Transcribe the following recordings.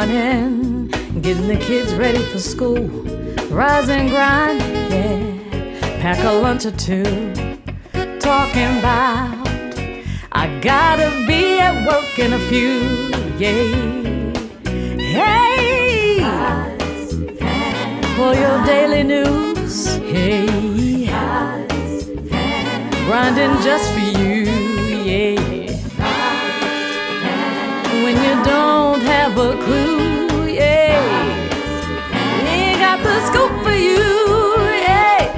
morning, getting the kids ready for school. Rise and grind, yeah. Pack a lunch or two. Talking about I gotta be at work in a few, yeah. Hey, for your daily news, hey. Grinding just for you, yeah. When you don't have a clue, yeah. Ain't got the scoop for you, yeah.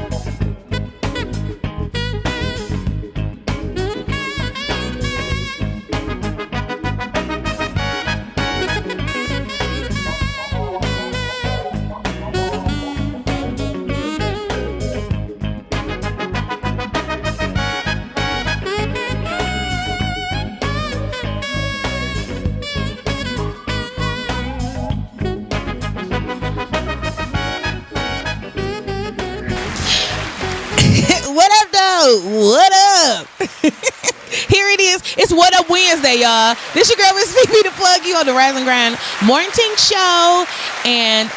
What up? Here it is. It's What Up Wednesday, y'all. This your girl, Miss Phoebe, to plug you on the Rise and Grind Morning Show. And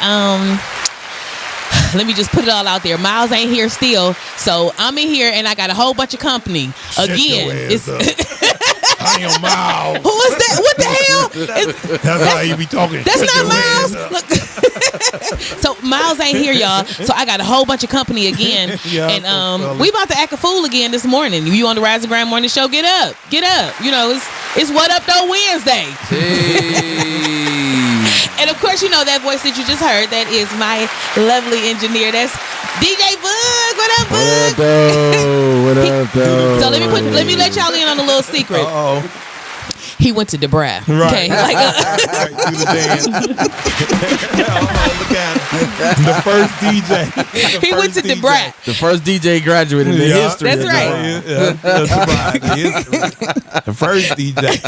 let me just put it all out there. Miles ain't here still, so I'm in here, and I got a whole bunch of company. Again, it's I am Miles. Who is that? What the hell? That's how you be talking. That's Shut not your Miles. ass up. Look. So Miles ain't here, y'all. So I got a whole bunch of company again. Yeah, and we about to act a fool again this morning. You on the Rise and Grind Morning Show? Get up. You know, it's What Up Though Wednesday. Hey. And of course, you know that voice that you just heard. That is my lovely engineer. That's DJ Bug. What up, Bug? What up, though? So let me let y'all in on a little secret. Uh-oh. He went to Debra. Right. Okay. Right, do the dance. Look at him. The first DJ. He went to Debra. The first DJ graduated in the history. That's of right. Debra. The first DJ.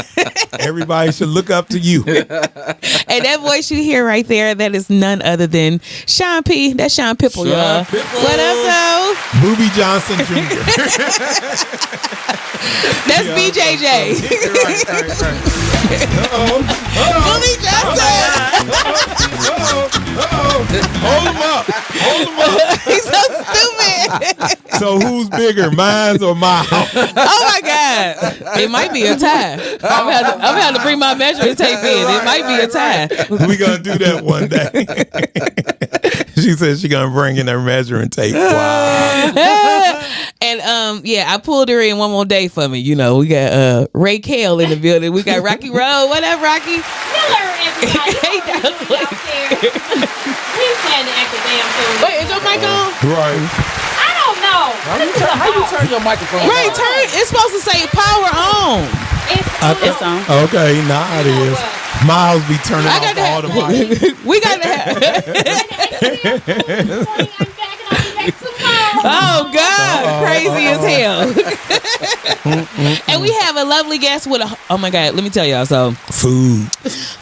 Everybody should look up to you. And that voice you hear right there, that is none other than Sean P. That's Sean Pipple, y'all. What up, though? Booby Johnson Jr. That's BJJ. Right. Booby Johnson. Hold him up. He's so stupid. So who's bigger, mine or Miles? Oh my God. It might be a tie. I'm gonna have to bring my measuring tape in. It might be a tie. We gonna do that one day. She said she gonna bring in her measuring tape. Wow. And yeah, I pulled her in one more day for me. You know, we got Ray Kale in the building. We got Rocky Road. What up, Rocky? Hello, everybody. Hey, He's playing the extra damn fool. Wait, is your mic on? Right. I don't know. How you turn your microphone Ray, on? turn. It's supposed to say power on. It's on. Okay, now it is. Miles be turning I off got to all the mics. have. We got to have. Oh God, crazy as hell. And we have a lovely guest with a. Oh my God, let me tell y'all. So Food.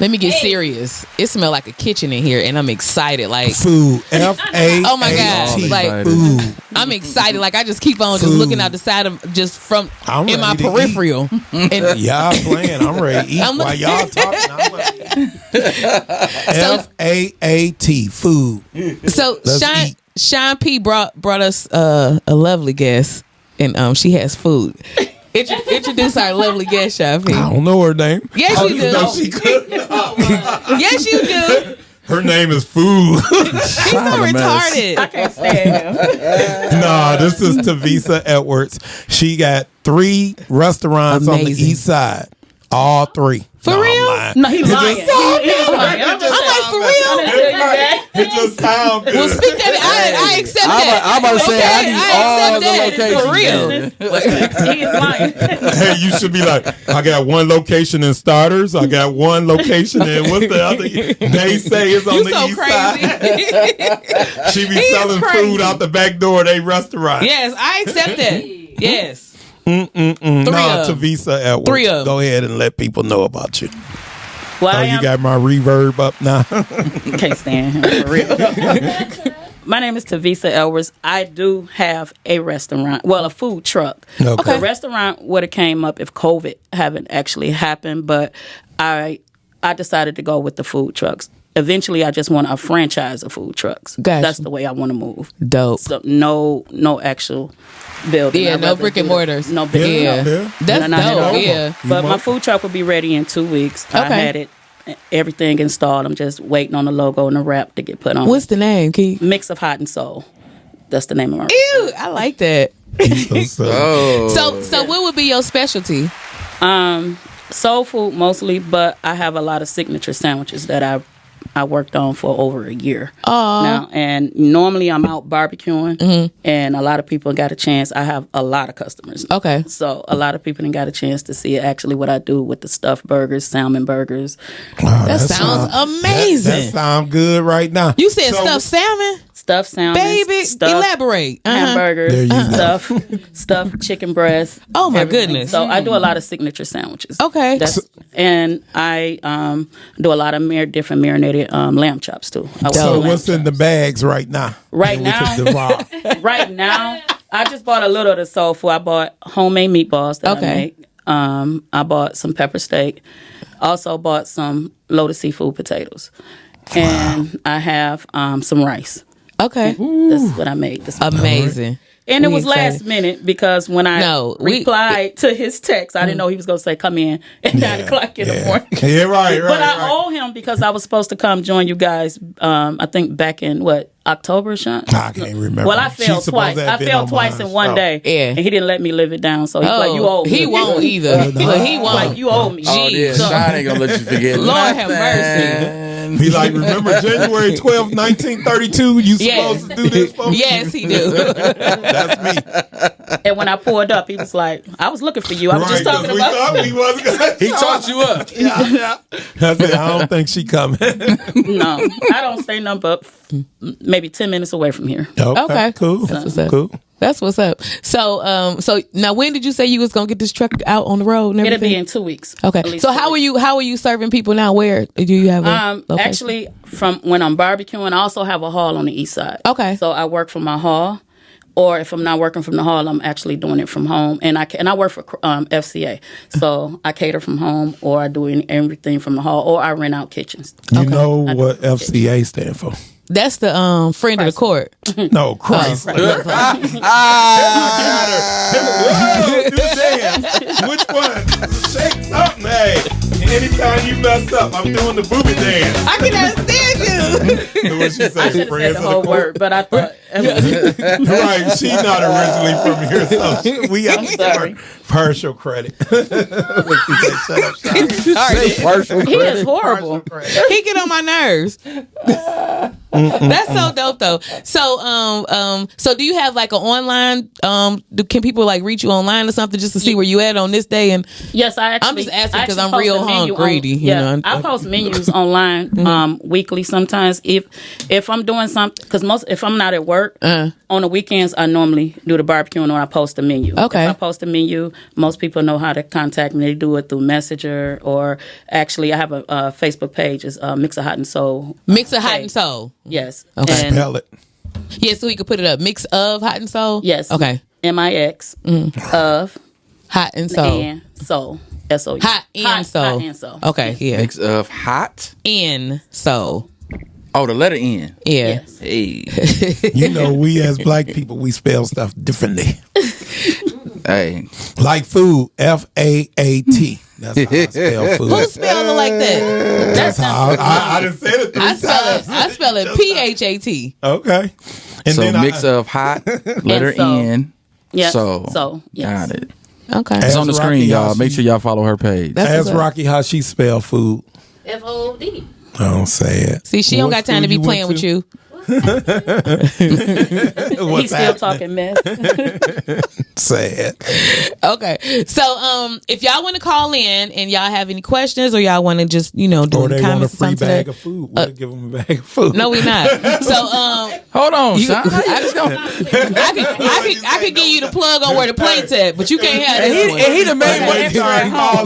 let me get serious. It smells like a kitchen in here, and I'm excited. Like Food. F-A-A-T. Oh my God, like Food. I'm excited. Like I just keep on just Food. looking out the side of just from I'm in my ready to peripheral. And Y'all playing. I'm ready to eat I'm- while y'all talking. I'm ready to eat. F-A-A-T. Food. so Let's Sean eat. Sean P brought us a lovely guest, and she has food. Introduce our lovely guest, Sean P. I don't know her name. Yes, I you just know do. she could. Yes, you do. Her name is Food. He's so retarded. I can't stand him. Nah, this is Tavisa Edwards. She got 3 restaurants on the Amazing. east side. All 3. For No, I'm real? lying. No, he's lying. It He is lying. I'm like, for real? It just sounds good. Well, speak that. I accept that. I'm about to say, I need all the locations. For real. He is lying. Hey, you should be like, I got 1 location in Starters. I got 1 location in what's the other? They say it's on You the so east crazy. side. She be He is selling crazy. food out the back door of their restaurant. Yes, I accept that. Yes. No, of 'em. Tavisa Edwards. 3 of 'em. Go ahead and let people know about you. Well, Oh, I you am, got my reverb up now. can't stand him for real. My name is Tavisa Edwards. I do have a restaurant, well, a food truck. Okay. The restaurant would have came up if COVID haven't actually happened, but I I decided to go with the food trucks. Eventually, I just want a franchise of food trucks. Gotcha. That's the way I want to move. Dope. So no actual building. Yeah, I'd no rather brick and do mortars. No brick Yeah. and mortar. That's Not at all. dope. Yeah. But my food truck will be ready in 2 weeks. I Okay. had it, everything installed. I'm just waiting on the logo and the wrap to get put on. What's the name, Keith? Mix of Hot and Soul. That's the name of my Ew, I like that. Oh. So what would be your specialty? soul food mostly, but I have a lot of signature sandwiches that I worked on for over a year now. And normally I'm out barbecuing, and a lot of people got a chance. I have a lot of customers. Okay. So a lot of people didn't got a chance to see actually what I do with the stuffed burgers, salmon burgers. Wow, That sounds amazing. That sounds good right now. You said So- stuffed salmon? Stuffed salmon, Baby, stuffed elaborate. Uh-huh. hamburgers, There you go. stuffed chicken breast. Oh, my everything. goodness. So I do a lot of signature sandwiches. Okay. And I do a lot of different marinated lamb chops too. I work So on lamb what's in the bags right now? Right That we now? could devour? right now, I just bought a little of the soul food. I bought homemade meatballs that I make. I bought some pepper steak. Also bought some loaded seafood potatoes. And I have some rice. Okay. That's what I made. This morning. Amazing. And it We was excited. last minute because when I replied to his text, I didn't know he was going to say, come in at 9 o'clock in the morning. Yeah, right. But I owe him because I was supposed to come join you guys, I think back in, October, Sean? I can't remember. Well, I She's failed supposed twice. to have I been failed on twice my in one show. day. Yeah. And he didn't let me live it down. So he's like, you owe me. He won't either. Look, he won't. Like, you owe me. Oh, yeah. So- Sean ain't gonna let you forget. Lord have mercy. Be like, remember January 12th, 1932? You supposed to do this for me? Yes, he do. That's me. And when I pulled up, he was like, I was looking for you. I was just 'cause talking we about thought we was gonna He taught you up. Yeah. I said, I don't think she coming. No, I don't stay nothing but maybe 10 minutes away from here. Okay. Cool. That's what's up. Cool. That's what's up. So, so now when did you say you was gonna get this truck out on the road and It'll everything? be in 2 weeks. Okay. At least So 2 how weeks. are you serving people now? Where do you have a location? Actually, from when I'm barbecuing, I also have a hall on the east side. Okay. So I work from my hall, or if I'm not working from the hall, I'm actually doing it from home. And I work for FCA, so I cater from home, or I do everything from the hall, or I rent out kitchens. You know what FCA stand for? That's the friend of the court. No, Christ. Oh. Whoa, do the dance. Which one? Shake something. Hey, anytime you mess up, I'm doing the booby dance. I can understand you. What she I say? should have Friends said the of whole court? word, but I thought Right, she's not originally from here, so we got to give sorry. her partial credit. Shut up, Say partial he is credit. horrible. He get on my nerves. That's so dope though. So do you have like an online? Can people like reach you online or something just to see where you at on this day? And Yes, I actually. I'm just asking 'cause I I'm actually real post a menu greedy, you know. I post menus online weekly sometimes. If I'm doing something, because if I'm not at work on the weekends, I normally do the barbecuing or I post a menu. Okay. If I post a menu, most people know how to contact me. They do it through Messenger, or actually I have a Facebook page. It's Mix of Hot and Soul. Mix of Hot and Soul. Yes. Okay. And Spell it. Yeah, so we could put it up. Mix of Hot and Soul. yes. Okay. MIX of Hot and Soul. and Soul. SOU. Hot and Soul. Hot and Soul. Okay. Yeah. Mix of hot. In Soul. Oh, the letter N. Yeah. Yes. Hey. You know, we as black people, we spell stuff differently. Hey. Like food, FAAT. That's how I spell food. Who spelled it like that? That's how I done said it 3 I times. spell it PHAT. Okay. And So then mix of hot, letter so. N. Yes. So. So, yes. Got it. Okay. It's on the Ask screen, Rocky how y'all. Make she- sure y'all follow her page. That's Ask what's up. Rocky how she spell food. FOD. Don't say it. See, she don't What got time to school be playing went with to? you. What's He's still happening? talking mess. Say it. Okay. So if y'all want to call in and y'all have any questions or y'all want to just, do Or they want a comments or free something bag today. of food. We'll give them a bag of food. No, we not. So Hold Hold on, Sean. I could give you the plug on where the plate's at, but you can't have this one. And he the main one.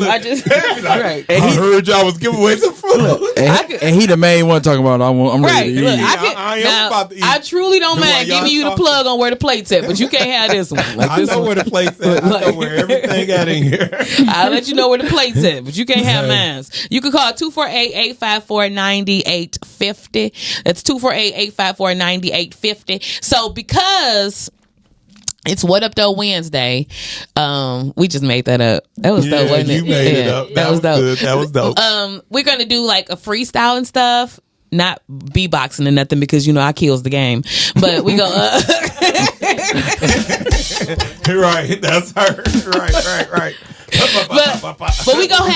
I just Right. I heard y'all was giving away some food. And he the main one talking about I'm Right. ready to Look, eat. I am about to eat. I truly don't While mind y'all giving you the talking. plug on where the plate's at, but you can't have this one. Like I this know one. where the place at. I know where everything got in here. I'll let you know where the plate's at, but you can't have mine. You can call 248-854-9850. That's 248-854-9850. So because it's What Up Though Wednesday, we just made that up. That was dope, wasn't it? You made it up. That was dope. good. That was dope. We're gonna do like a freestyle and stuff. Not beatboxing or nothing because I kills the game. But we go Right, that's her. Right. but we gonna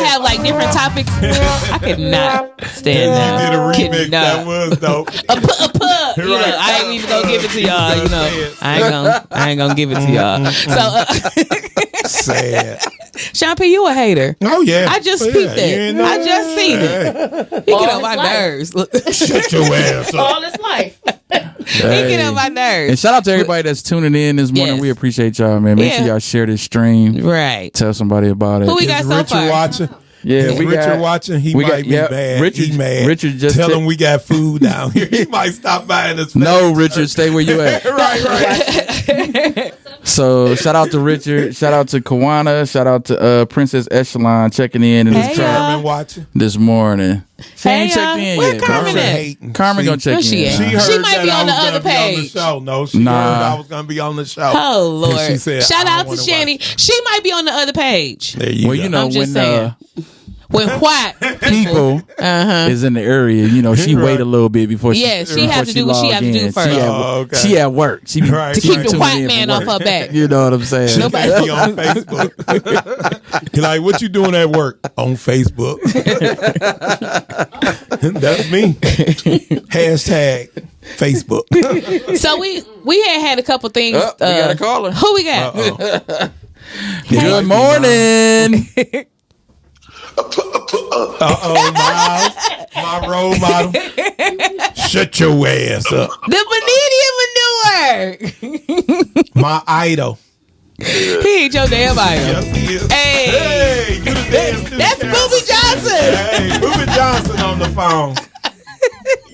have like different topics. I could not stand You that. did a remix. Could That not. was dope. I ain't even gonna give it to y'all. I ain't gonna give it to y'all. So, Sad. Sean P, you a hater? Oh yeah. I just Yeah, peeped you ain't it. know I that? just seen it. He get on my his life. nerves. Look, he Shut your ass up. all his life. get on my And nerves. shout out to everybody that's tuning in this morning. Yes. We appreciate y'all, man. Make sure Yeah. y'all share this stream. Right. Tell somebody about it. Who we Is got so Richard far? watching? Yeah, Is Richard watching? He we might got- be yep, mad. Richard- he mad. Richard just tell check- him we got food down here. He might stop by in his No, Richard, stay where you at. right. So shout out to Richard. Shout out to Kawana. Shout out to Princess Echelon checking in Hey, this, y'all. Carmen watching. this morning. She ain't Hey, checked in where yet. Carmen but I'm at? sure Hating. Carmen See, gonna check Where she in. at? She heard She might that be I on the was other gonna be on the page. show. No, she Nah. heard I was gonna be on the show. Oh Lord! And she said, Shout I out don't to wanna Shanny. She might be on the other page. There you Well, go. you know I'm just when saying. When white people is in the area, she Right. wait a little bit before she. Yeah, she before have to do what she log have to do in. first. She at, Oh, okay. she at work. She be Right, to keep right. the tuning white in man from off work. her back. You know what I'm saying? She can't be on Facebook. He like, what you doing at work? On Facebook. That's me. Hashtag Facebook. So we had a couple things. Oh, we got a caller. Who we got? Good morning. Miles, my role model. Shut your ass up. The Benedium manure. My idol. He ain't your damn idol. Yes, he is. Hey. Hey, do the dance. Do the That's dance. Booby Johnson. Hey, Booby Johnson on the phone.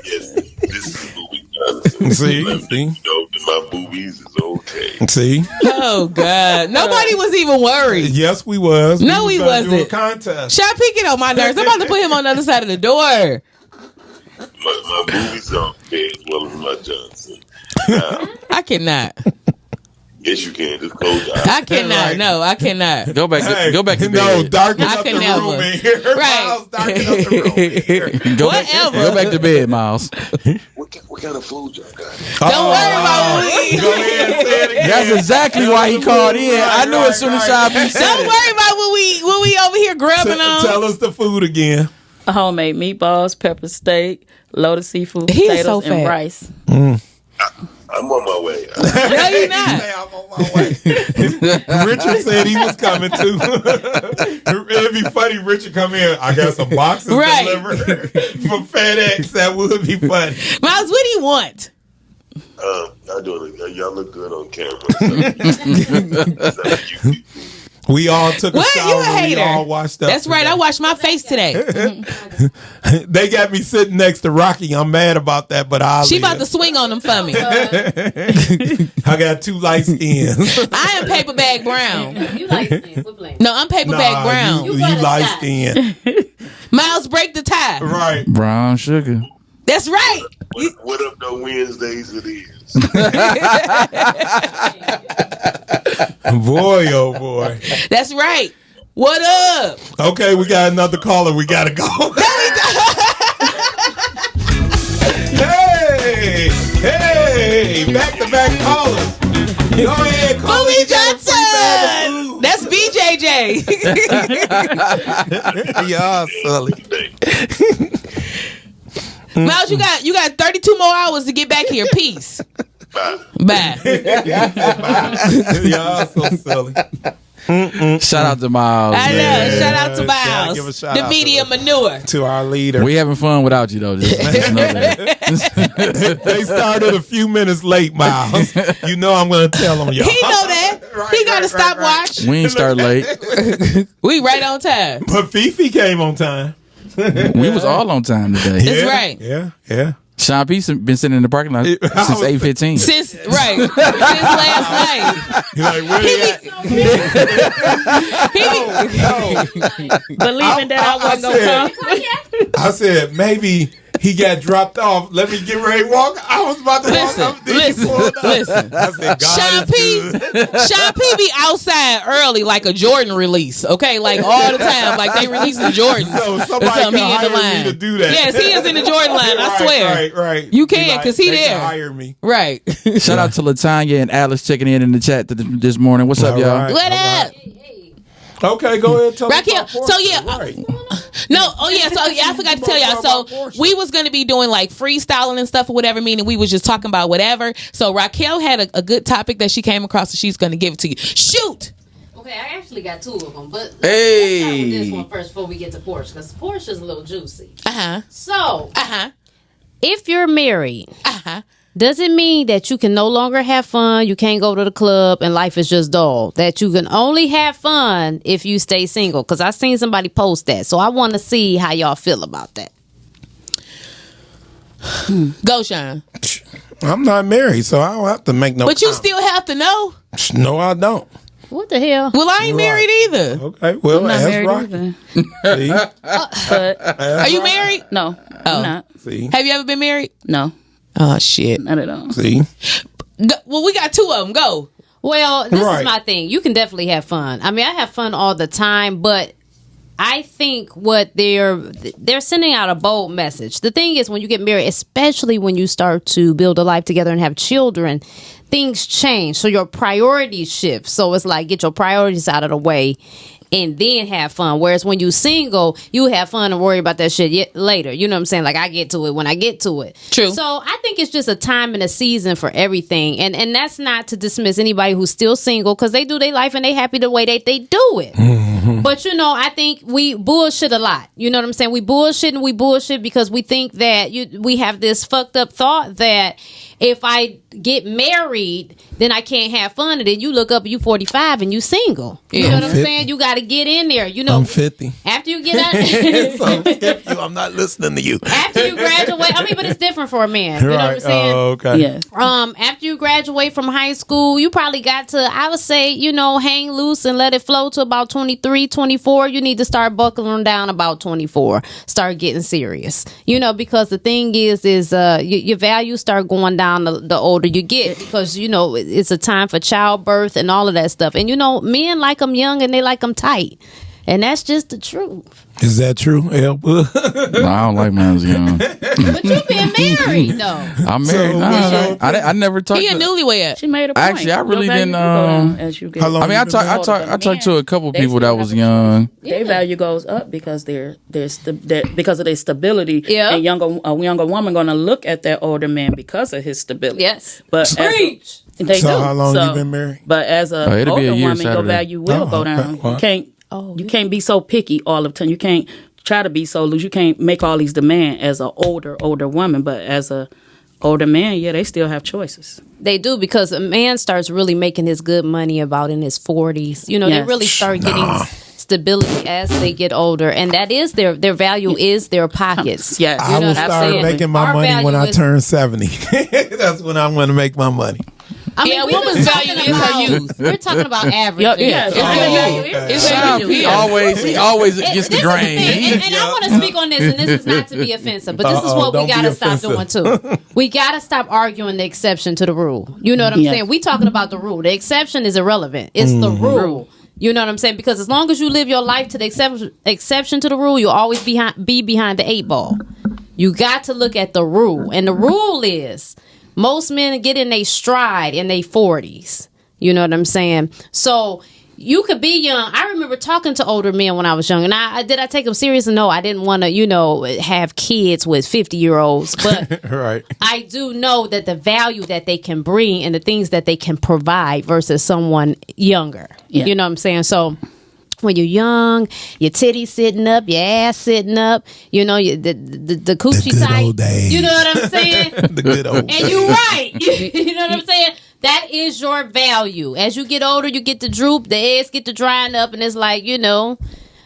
Yes, this is Booby Johnson. See? Let me know that my boobies is okay. See? Oh God! Nobody was even worried. Yes, we was. No, was we gonna do wasn't. a contest. Shot picking on my nerves. I'm about to put him on the other side of the door. My boobies are okay as well as my Johnson. Now, I cannot. yes, you can. Just close your eyes. I cannot. Right. No, I cannot. Go back. Hey, Go back to no, bed. darken I up the can never. room in here. Right. Miles, darken up the room in here. Go back, Whatever. go back to bed, Miles. What kind of food y'all got? Don't worry about what we. Go ahead and say it again. That's exactly why he called in. I knew as soon as Sean B said Don't it. worry about what we over here grubbing on. Tell us the food again. Homemade meatballs, pepper steak, loaded seafood, He is so potatoes, and fat. rice. I'm on my way. No, you're not. Say I'm on my way. Richard said he was coming too. It'd be funny. Richard come in. I got some boxes Right. delivered from FedEx. That would be funny. Miles, what do you want? Y'all look good on camera. We all took a What? shower. You a We hater. all washed up. That's right. I washed my face today. They got me sitting next to Rocky. I'm mad about that, but I'll She live. about to swing on them for me. I got two light skins. I am paper bag brown. You like skin. We're playing. No, I'm paper bag brown. You got a light tie. skin. Miles, break the tie. Right. Brown sugar. That's right. What up, though? Wednesdays it is. Boy, oh boy. That's right. What up? Okay, we got another caller. We gotta go. Hey, back-to-back callers. Go ahead, call Booby me, get a free bag of Johnson. food. That's BJJ. Y'all silly. Miles, you got 32 more hours to get back here. Peace. Bye. Y'all so silly. Shout out to Miles. I know. Yeah. Shout out to Gotta give a Miles, shout the out media to- manure. To our leader. We having fun without you though. Just know that. They started a few minutes late, Miles. You know I'm going to tell them, y'all. He know that. He got a stopwatch. We ain't start late. We right on time. But Fifi came on time. We was all on time today. That's right. Yeah. Sean P been sitting in the parking lot since 8:15. Since last night. You're like, where they at? Believing that I wasn't going to come. I said, maybe he got dropped off. Let me get ready to walk. I was about to walk up. Listen. I said, God Sean is P. good. Sean P be outside early like a Jordan release, okay? Like all the time, like they releasing Jordan. So somebody can hire me to do that. Yes, he is in the Jordan line. I swear. Right. You can, 'cause he they there. can hire me. Right. Shout out to Latanya and Alice checking in the chat this morning. What's up, All y'all? right. What up? Okay, go ahead. Tell Raquel, me about so Portia. yeah, Right. I forgot to tell y'all. So we was gonna be doing like freestyling and stuff or whatever, meaning we was just talking about whatever. So Raquel had a good topic that she came across, and she's gonna give it to you. Shoot. Okay, I actually got two of them, but Hey. let's start with this one first before we get to Porsche, because Porsche's a little juicy. Uh-huh. So, Uh-huh. if you're married, Uh-huh. does it mean that you can no longer have fun, you can't go to the club, and life is just dull? That you can only have fun if you stay single? Because I seen somebody post that, so I want to see how y'all feel about that. Go, Sean. I'm not married, so I don't have to make no. But you comment. still have to know. No, I don't. What the hell? Well, I ain't Right. married either. Okay, well, I'm not ask married Rocky. either. See? But Are you married? no, I'm not. See? Have you ever been married? No, Oh shit. not at all. See? Well, we got two of them. Go. Well, this Right. is my thing. You can definitely have fun. I mean, I have fun all the time, but I think what they're sending out a bold message. The thing is, when you get married, especially when you start to build a life together and have children, things change. So your priorities shift. So it's like, get your priorities out of the way and then have fun. Whereas when you single, you have fun and worry about that shit later. You know what I'm saying? Like, I get to it when I get to it. True. So I think it's just a time and a season for everything. And that's not to dismiss anybody who's still single, because they do their life and they happy the way they do it. But, you know, I think we bullshit a lot. You know what I'm saying? We bullshit because we think that we have this fucked up thought that if I get married, then I can't have fun. And then you look up, you 45 and you single. You know what I'm 50. saying? You got to get in there. You know, I'm 50. after you get out, So skip you. I'm not listening to you. after you graduate, I mean, but it's different for a man. You know what I'm saying? Oh, okay. Yes. After you graduate from high school, you probably got to, I would say, you know, hang loose and let it flow to about 23, 24. You need to start buckling down about 24. Start getting serious. You know, because the thing is your values start going down the older you get, because, you know, it's a time for childbirth and all of that stuff. And, you know, men like them young and they like them tight. And that's just the truth. Is that true, El? No, I don't like man's young. But you been married, though. I'm married. So- I never talked. He a to, newlywed. She made a point. Actually, I Your really value didn't, will go down as you get How long I mean, I you been talked to a couple They people still that have was a young. Their value goes up because because of their stability. Yeah. A younger woman going to look at that older man because of his stability. Yes. But they So do. how long you been married? But as a it'll be a older year woman, your Saturday. value will Oh, go okay. down. Wow. You can't be so picky all the time. You can't try to be so loose. You can't make all these demands as an older woman. But as a older man, yeah, they still have choices. They do, because a man starts really making his good money about in his 40s. You know, they Yes. really start getting stability as they get older, and that is their value is their pockets. Yes. I will what I'm start saying? making my Our money when value I is- turn 70. That's when I'm going to make my money. I mean, Yeah, we woman's was value talking is her about- youth. We're talking about average. Yeah, it's their value. okay. It's their Sean value. P Yeah. always against the This is grain. thing, and I want to speak on this, and this is not to be offensive, but this is Uh-oh, what we don't be got to stop doing offensive. too. We got to stop arguing the exception to the rule. You know what I'm Yeah. saying? We talking about the rule. The exception is irrelevant. It's the rule. You know what I'm saying? Because as long as you live your life to the exception to the rule, you'll always be behind the 8 ball. You got to look at the rule, and the rule is most men get in their stride in their 40s. You know what I'm saying? So you could be young. I remember talking to older men when I was young, and I take them serious? No, I didn't want to, have kids with 50-year-olds. But Right. I do know that the value that they can bring and the things that they can provide versus someone younger. Yeah. You know what I'm saying? So when you're young, your titties sitting up, your ass sitting up, the coochie good tight. old days. You know what I'm saying? The good old. And you're right. You know what I'm saying? That is your value. As you get older, you get to droop, the eggs get to drying up, and it's like,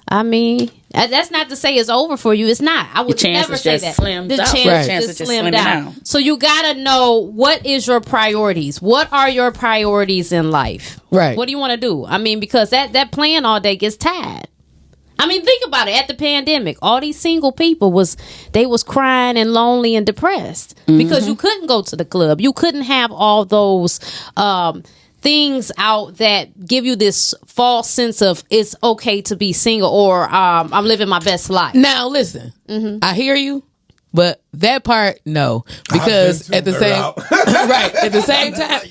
I mean, that's not to say it's over for you. It's not. I would chances never say just that. slimmed The out. chance Right. just Chances slimmed slimming out. down. So you gotta know, what is your priorities? What are your priorities in life? Right. What do you want to do? I mean, because that playing all day gets tired. I mean, think about it. At the pandemic, all these single people was crying and lonely and depressed because you couldn't go to the club. You couldn't have all those things out that give you this false sense of it's okay to be single, or I'm living my best life. Now listen, I hear you, but that part no, because at the same right at the same time,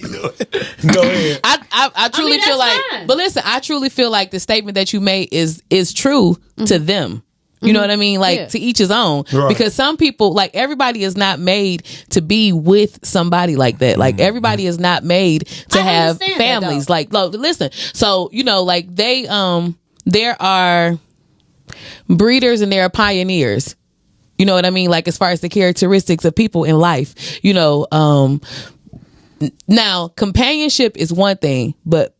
Go ahead. I truly feel that's like, fine. but listen, I truly feel like the statement that you made is true to them. You know what I mean? Like, Yeah. to each his own. Right. Because some people, like, everybody is not made to be with somebody like that. Like, everybody is not made to I have understand that, families. though. Like, look, listen. So, like, there are breeders and there are pioneers. You know what I mean? Like, as far as the characteristics of people in life, now, companionship is one thing, but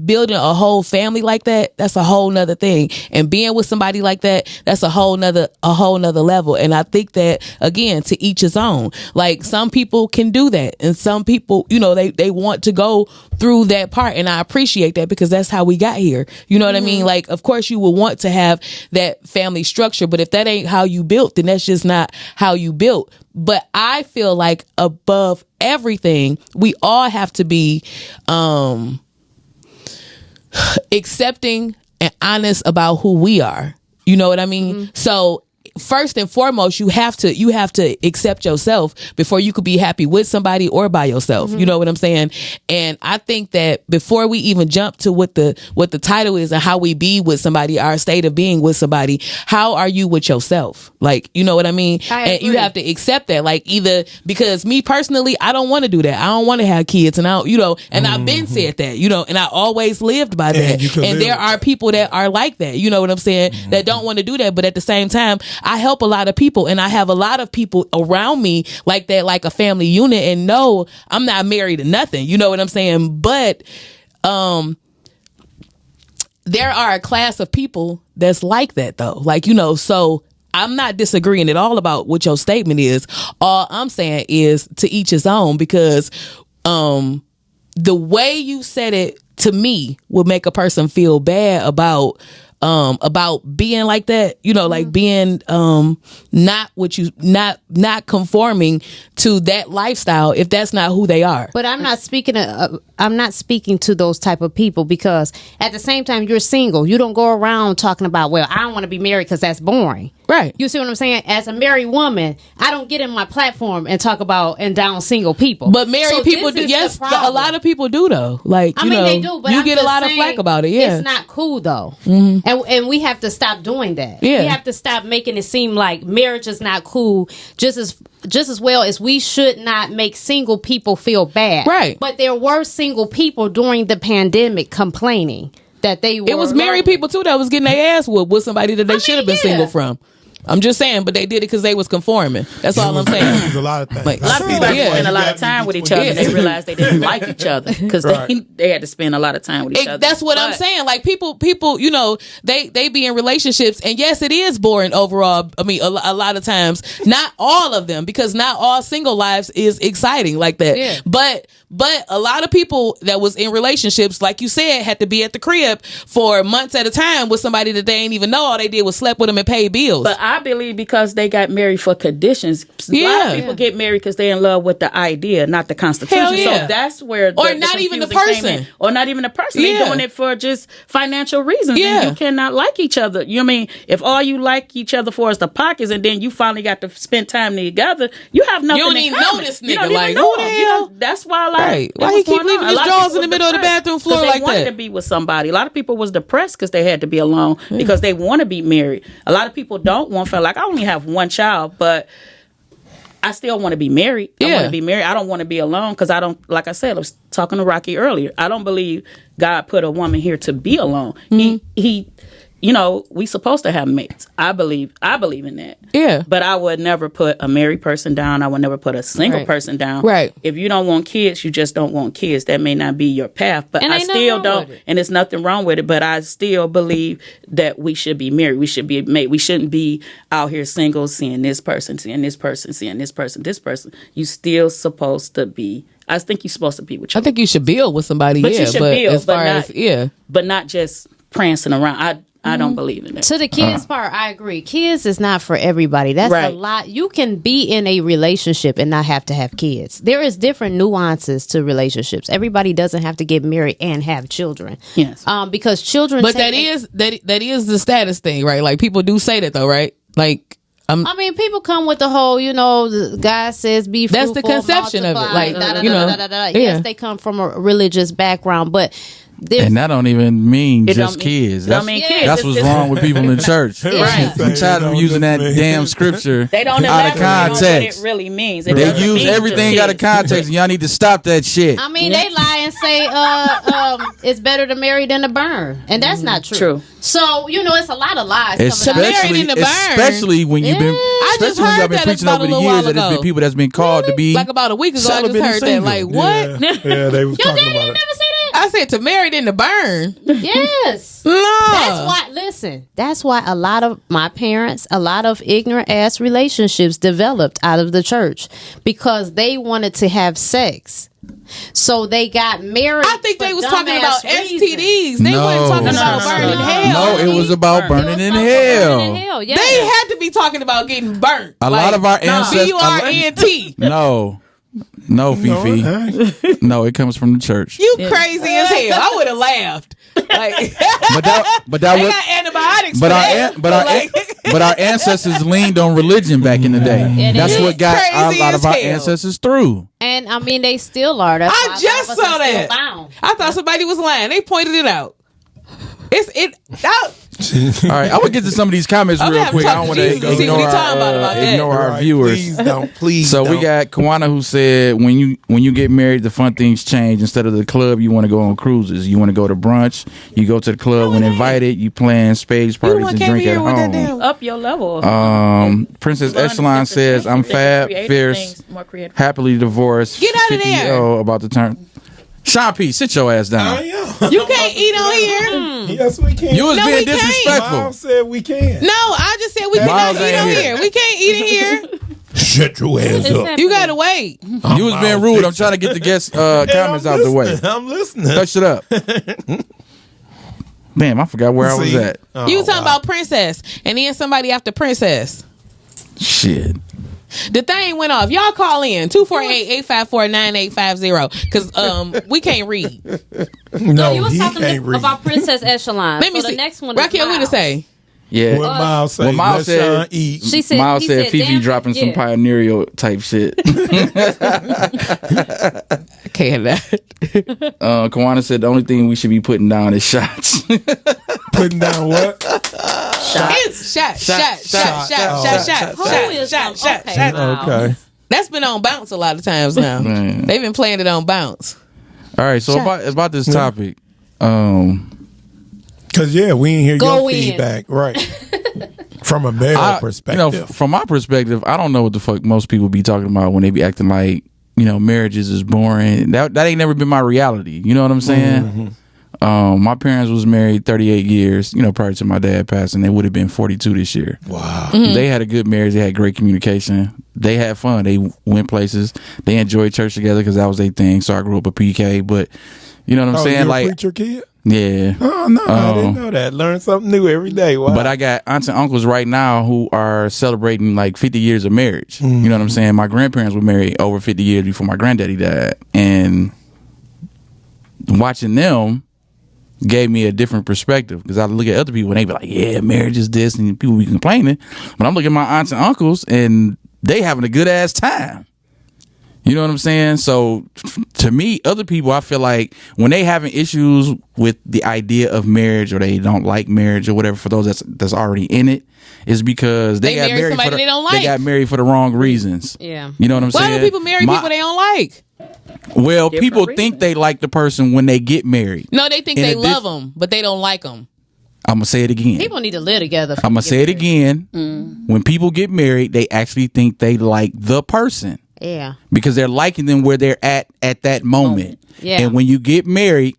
building a whole family like that, that's a whole nother thing. And being with somebody like that, that's a whole nother level. And I think that, again, to each his own. Like, some people can do that, and some people, they want to go through that part, and I appreciate that, because that's how we got here. You know what I mean? Like, of course you will want to have that family structure, but if that ain't how you built, then that's just not how you built. But I feel like, above everything, we all have to be accepting and honest about who we are. You know what I mean? So first and foremost, you have to accept yourself before you could be happy with somebody or by yourself. You know what I'm saying? And I think that before we even jump to what the title is and how we be with somebody, our state of being with somebody, how are you with yourself? Like, you know what I mean? And you have to accept that. Like, either, because me personally, I don't want to do that. I don't want to have kids, and and I've been said that, and I always lived by that. you can And live there with are people that are like that. You know what I'm saying? That don't want to do that, but at the same time, I help a lot of people, and I have a lot of people around me like that, like a family unit. And no, I'm not married to nothing. You know what I'm saying? But there are a class of people that's like that, though. Like, so I'm not disagreeing at all about what your statement is. All I'm saying is, to each his own, because the way you said it to me would make a person feel bad about being like that, like being not conforming to that lifestyle, if that's not who they are. But I'm not speaking to those type of people, because at the same time, you're single. You don't go around talking about, well, I don't want to be married because that's boring. Right. You see what I'm saying? As a married woman, I don't get in my platform and talk about and down single people. But married So people this do. is Yes, the problem. a lot of people do, though. Like, I mean, they do, but you I'm get a just lot of saying, flack about it. Yeah. It's not cool, though. And we have to stop doing that. Yeah. We have to stop making it seem like marriage is not cool, just as well as we should not make single people feel bad. Right. But there were single people during the pandemic complaining that they were. It was married people too that was getting their ass whooped with somebody that they should have been single from. I'm just saying, but they did it because they was conforming. That's all I'm saying. There's a lot of things. Like, A lot of people had to spend a lot of time with each other. They realized they didn't like each other because they had to spend a lot of time with each other. That's what I'm saying. Like, people, they be in relationships, and yes, it is boring overall. I mean, a lot of times, not all of them, because not all single lives is exciting like that. Yeah. But a lot of people that was in relationships, like you said, had to be at the crib for months at a time with somebody that they ain't even know. All they did was slept with them and pay bills. But I believe because they got married for conditions. A lot of people get married because they're in love with the idea, not the Constitution. Hell yeah. So that's where Or not even the person. Or not even the person. Yeah. They're doing it for just financial reasons. Yeah. And you cannot like each other. You know what I mean? If all you like each other for is the pockets, and then you finally got to spend time together, you have nothing You don't in even common. know this You nigga. don't Like, even know who the him. hell? That's why a like, Right. Why what's he keep going leaving on? his A lot drawers people in the middle of the depressed bathroom floor 'cause like they wanted that? to be with somebody. A lot of people was depressed because they had to be alone because they want to be married. A lot of people don't want to. Like, I only have one child, but I still want to be married. I Yeah. want to be married. I don't want to be alone because I don't, like I said, I was talking to Rocky earlier. I don't believe God put a woman here to be alone. He, you know, we supposed to have mates. I believe in that. Yeah. But I would never put a married person down. I would never put a single Right. person down. Right. If you don't want kids, you just don't want kids. That may not be your path. But And I ain't nothing still wrong don't, with it. and there's nothing wrong with it. But I still believe that we should be married. We should be made. We shouldn't be out here single, seeing this person, seeing this person, seeing this person, this person. You still supposed to be. I think you're supposed to be with I your, think you should build with somebody, But yeah. you should but build, as but far not- as but not just prancing around. I don't believe in that. To the kids part, I agree. Kids is not for everybody. That's Right. a lot. You can be in a relationship and not have to have kids. There is different nuances to relationships. Everybody doesn't have to get married and have children. Yes. Because children. But take that is the status thing, right? Like people do say that though, right? Like I mean, people come with the whole, you know, the God says be That's fruitful, the conception of it, multiply, like, da, da, you da, know, da, da, da, da. yeah. Yes, they come from a religious background, but there's And that don't even mean It just don't mean- kids. it don't That's, mean Yeah. kids. that's It's what's just- wrong with people in church. Right. I'm tired of them using that damn scripture They don't out of elaborate on what it context. really means. It They doesn't use mean everything just out of kids. context, and y'all need to stop that shit. I mean, they lie and say it's better to marry than to burn, and that's not true. True. So you know, it's a lot of lies. coming out. married in the burn. Especially when you've been, I just especially when y'all heard been that preaching about over a the little years while that there's been ago. people that's been called to be like about a week ago, I just celibate and heard that. single. Like what? Yeah, they was Your talking daddy about ain't it. never say that. I said to married in the burn. Yes. No. That's why, listen, that's why a lot of my parents, a lot of ignorant ass relationships developed out of the church because they wanted to have sex. So they got married. I think they for was talking about dumbass reasons. STDs. They No. weren't talking No, about no, burning no, no. hell. No, it was about burning in hell. Burning in hell, yeah. They had to be talking about getting burnt. A lot of our ancestors. BURNT. No, Fifi. No, it comes from the church. You crazy as hell. I would have laughed. Like, But that they was. got antibiotics But for our, that. an- but, our, Like- but our ancestors leaned on religion back in the day. Yeah, they That's did. what got a Crazy lot as of our hell. ancestors through. And I mean, they still are. That's why a I lot just of us saw are still that. bound. I thought somebody was lying. They pointed it out. All right, I would get to some of these comments I'm real gonna have to quick. I talk don't to want to Jesus and see what ignore he talking about that. ignore our Right, viewers. Please don't. Please. So we don't. got Kawana who said when you get married, the fun things change. Instead of the club, you want to go on cruises. You want to go to brunch. You go to the club when invited. You plan spades You the parties one and came drink at here with that home. damn. Up your level. Princess Learn Echelon different says, things. "I'm Think fab, creative fierce, things, more creative. happily divorced. Get out of 50 there. about to turn." Sean P, sit your ass down. You can't eat on here. Yes, we can. You was No, being we can't. disrespectful. Miles said we can. No, I just said we Miles cannot eat ain't on here. here. We can't eat in here. Shut your ass up. You gotta wait. You was being rude. I'm trying to get the guest comments out the way. I'm listening. Hush it up. Damn, I forgot where I was See? at. Oh, You was talking wow. about Princess, and then somebody after Princess. Shit. The thing went off. Y'all call in 248-854-9850 because we can't read. No, You was he talking can't read. about Princess Echelon. Let me so see. the next one Raquel, is what to Miles. say? Yeah. What Miles said. Well, Miles Let said- Sean eat. She said, Miles he said Fifi damn- dropping some yeah. pioneerial type shit. I can't that. Kawana said the only thing we should be putting down is shots. Putting down what? It's shot. Okay. That's been on bounce a lot of times now. Man. They've been playing it on bounce. All right, so about this topic. Because, yeah, we ain't hear Go your in. feedback. Right. From a male perspective. from my perspective, I don't know what the fuck most people be talking about when they be acting like, marriages is boring. That ain't never been my reality. You know what I'm saying? My parents was married 38 years, prior to my dad passing. They would have been 42 this year. Wow. They had a good marriage. They had great communication. They had fun. They went places. They enjoyed church together because that was their thing. So I grew up a PK. But you know what I'm saying? You a Like, preacher kid? yeah. Oh, no, I didn't know that. Learn something new every day. Wow. But I got aunts and uncles right now who are celebrating like 50 years of marriage. You know what I'm saying? My grandparents were married over 50 years before my granddaddy died. And watching them gave me a different perspective because I look at other people and they be like, yeah, marriage is this, and people be complaining. But I'm looking at my aunts and uncles and they having a good ass time. You know what I'm saying? So to me, other people, I feel like when they having issues with the idea of marriage or they don't like marriage or whatever, for those that's already in it, is because they got married married somebody for the, they don't like. they got married for the wrong reasons. Yeah. You know what I'm Why saying? do people marry people they don't like? Well, Different people reasons. think they like the person when they get married. No, they think In they a love them, but they don't like them. I'm gonna say it again. People need to live together. I'm gonna say it again. When people get married, they actually think they like the person. Yeah. Because they're liking them where they're at that moment. Yeah. And when you get married,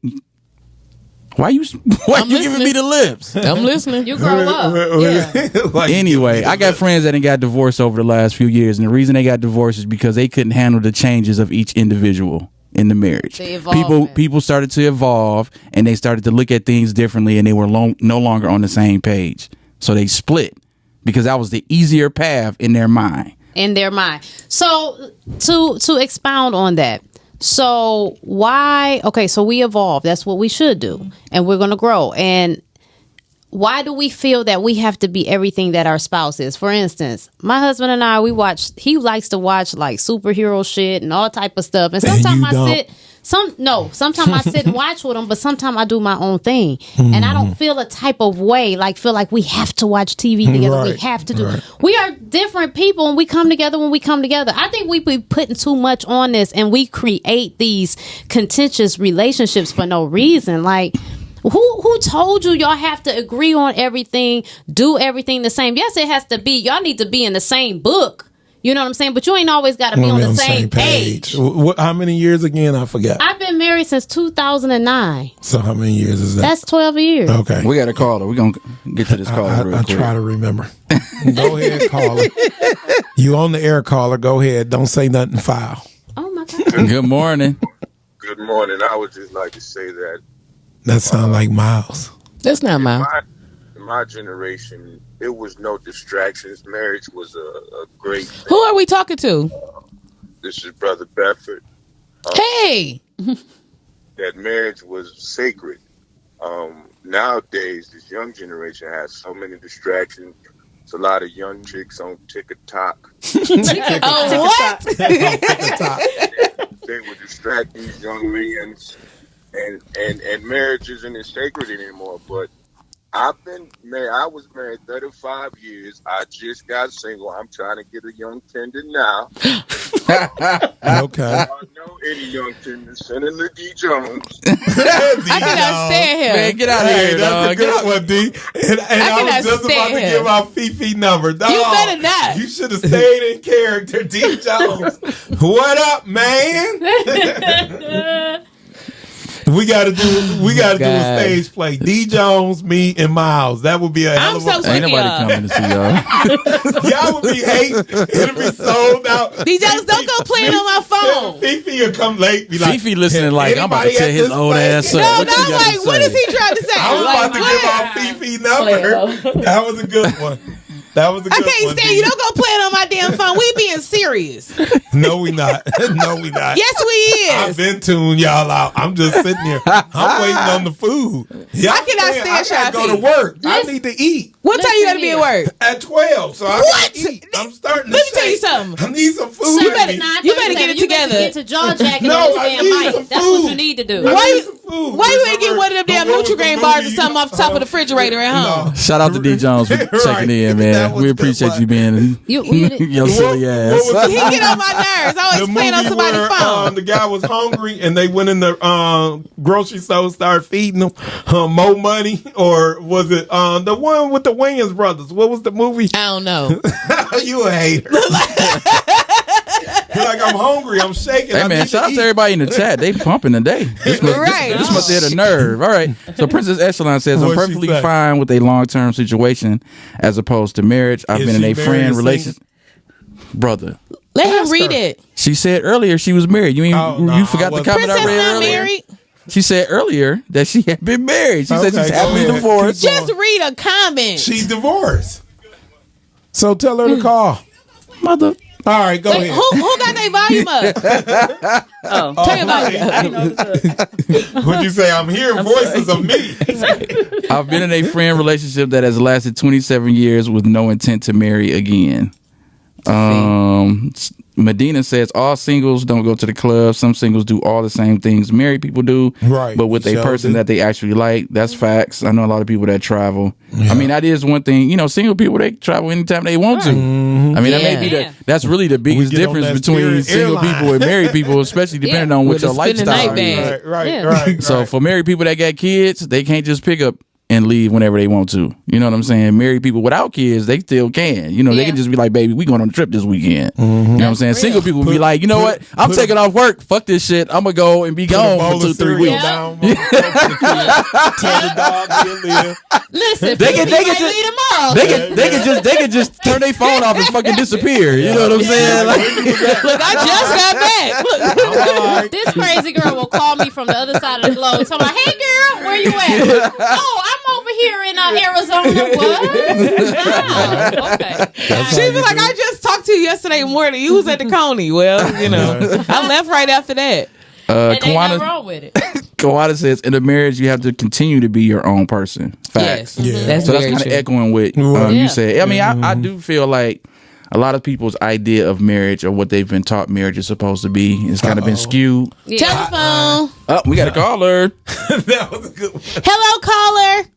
why you I'm giving me listening. the lips? I'm listening. You grow up. Yeah. Like, Anyway, I got friends that done got divorced over the last few years, and the reason they got divorced is because they couldn't handle the changes of each individual in the marriage. The evolvement. People started to evolve, and they started to look at things differently, and they were no longer on the same page. So they split because that was the easier path in their mind. In their mind. So to expound on that. So why? Okay, so we evolve. That's what we should do, and we're going to grow. And why do we feel that we have to be everything that our spouse is? For instance, my husband and I, he likes to watch like superhero shit and all type of stuff. And sometimes you don't. sometimes I sit and watch with him, but sometimes I do my own thing. And I don't feel a type of way, feel like we have to watch TV together. We Right, have to do. right. We are different people and we come together when we come together. I think we be putting too much on this and we create these contentious relationships for no reason. Like, who told you y'all have to agree on everything, do everything the same? Yes, it has to be. Y'all need to be in the same book. You know what I'm saying? But you ain't always got to be on the same page. How many years again? I forgot. I've been married since 2009. So how many years is that? That's 12 years. Okay. We got a caller. We're going to get to this caller real I quick. try to remember. Go ahead, caller. You on the air, caller. Go ahead. Don't say nothing foul. Oh, my God. Good morning. Good morning. I would just like to say that That sound like Miles. That's not mine. in my generation, there was no distractions. Marriage was a great thing. Who are we talking to? This is Brother Bedford. Hey. That marriage was sacred. Nowadays, this young generation has so many distractions. It's a lot of young chicks on TikTok. Oh, what? They would distract these young men, and marriage isn't as sacred anymore. But I've been married. I was married 35 years. I just got single. I'm trying to get a young tender now. Okay. I know any young tender. Send him to D. Jones. I cannot stand him. Man, get out of Hey, here, that's dog. a good one, D. And I cannot was just about stand to him. give out Fifi number. Dog, You better not. You should have stayed in character, D. Jones. What up, man? We gotta do a God. stage play. D. Jones, me, and Miles. That would be a hell I'm of so a sick Ain't of nobody y'all. coming to see y'all. Y'all would be hating. It'll be sold out. DJ, don't go playing on my phone. Fifi will come late. Be like, Fifi listening like, I'm about to anybody tear at his this old place? ass up. No, What you no, got to like, what say? is he trying to say? I was Like, about to give out Fifi number. That was a good one. That was a I good can't one. stand D. you. Don't go playing on my damn phone. We being serious. No, we not. No, we not. Yes, we I've is. been tuning y'all out. I'm just sitting here. I'm waiting on the food. Y'all I cannot saying stand I gotta go Shy to work. I need to eat What time you gotta be Listen at work? at 12. So I What? gotta eat. I'm starting to Let me tell you shake. something. I need some food. You in better me. not. You better get it together. Get to jaw jacking No, on this I damn need some mic. That's what food. you need to do. I Why need you- some food. Why you ain't get one of them damn What was the Nutri-Grain bars or movie? something off the top of the refrigerator at home? No. Shout out to D. Jones for Right. checking in, That man. was We good appreciate one. you being your silly What ass. was the He get on my nerves. I always playing on movie somebody's where, phone. the guy was hungry and they went in the grocery store, started feeding him more money, or was it the one with the Wayans brothers? What was the movie? I don't know. You a hater. Like, I'm hungry, I'm shaking. Hey I man, need shout out eat. to everybody in the chat. They pumping today. This must hit a nerve. All right. So Princess Echelon says, I'm What'd she perfectly say? fine with a long-term situation as opposed to marriage. I've Is been in she a married friend and relationship. Brother, Let him Ask read her. it. she said earlier she was married. You Oh, no, you forgot the I wasn't. comment Princess I read not earlier. married. She said earlier that she had been married. She said Okay, she's go happily ahead. divorced. Keep Just read a comment. She's divorced. So tell her to call. Mother. All right, go Wait, ahead. who got their volume up? Oh, Tell me about it. I didn't know this was- What'd you say? I'm hearing voices of me. I've been in a friend relationship that has lasted 27 years with no intent to marry again. Medina says all singles don't go to the club. Some singles do all the same things married people do, Right. but with a Sure person do. that they actually like. That's facts. I know a lot of people that travel. I mean, that is one thing. You know, single people, they travel anytime they want to. I mean, that may be Yeah. that's really the biggest get on difference that between Spirit single airline. people and married people, especially depending on what With your the spend the lifestyle night is. bag. Right. Yeah. Right. So for married people that got kids, they can't just pick up and leave whenever they want to. You know what I'm saying? Married people without kids, they still can. You know, they Yeah. can just be like, baby, we going on a trip this weekend. You know what I'm saying? Single people be like, you know what? I'm put taking off work. Fuck this shit. I'm going to go and be Put a gone bowl for of 2-3 cereal weeks. down, tell the dog he'll live. Listen, They can might just- leave tomorrow. They can just turn their phone off and fucking disappear. You know what I'm saying? Like, Look, I just got back. Look. All right. This crazy girl will call me from the other side of the globe. Tell me, hey girl, where you at? Oh, I'm over here in Arizona. What? Wow. Okay. She be like, I just talked to you yesterday morning. You was at the Coney. Well, you know, I left right after that. And ain't nothing Kawana, wrong with it. Kawana says, in a marriage, you have to continue to be your own person. Facts. Yes, Yeah. that's So that's very kind of true. echoing what Right. you Yeah. said. I mean, I do feel like a lot of people's idea of marriage or what they've been taught marriage is supposed to be has kind of been skewed. Yeah. Telephone. Oh, we got a caller. That was a good one. Hello, caller.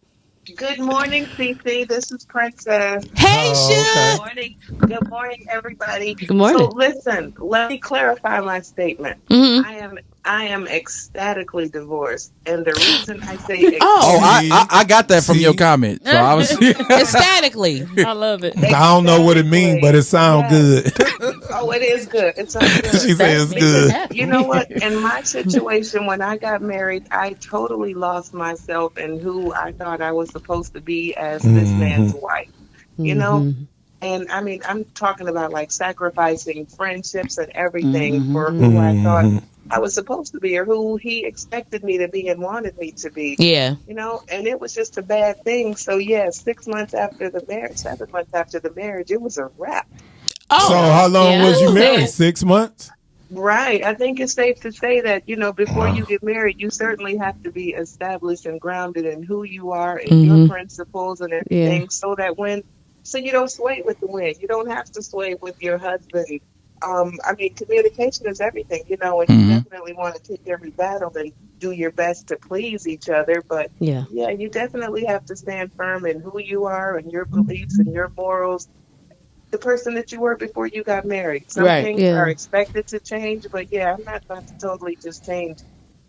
Good morning, CC. This is Princess. Hey, Oh, Suge. Good morning, everybody. Good morning. So listen, let me clarify my statement. Mhm. I am ecstatically divorced, and the reason I say Oh. I got that from See? your comment. So I was Ecstatically. I love it. I don't know what it means, but it sounds good. oh, it is good. It's so good. She says it's good. You know what? In my situation, when I got married, I totally lost myself in who I thought I was supposed to be as this man's wife. You know? And I mean, I'm talking about like sacrificing friendships and everything for who I thought I was supposed to be or who he expected me to be and wanted me to be. Yeah. You know, and it was just a bad thing. So, yeah, 6 months after the marriage, 7 months after the marriage, it was a wrap. Oh. So how long Yeah. was you Ooh. married? 6 months? Right. I think it's safe to say that, you know, before you get married, you certainly have to be established and grounded in who you are and your principles and everything so you don't sway with the wind. You don't have to sway with your husband. I mean, communication is everything, you know, and you definitely want to take every battle and do your best to please each other. But Yeah. yeah, you definitely have to stand firm in who you are and your beliefs and your morals. The person that you were before you got married. Some Right. things Yeah. are expected to change, but yeah, I'm not about to totally just change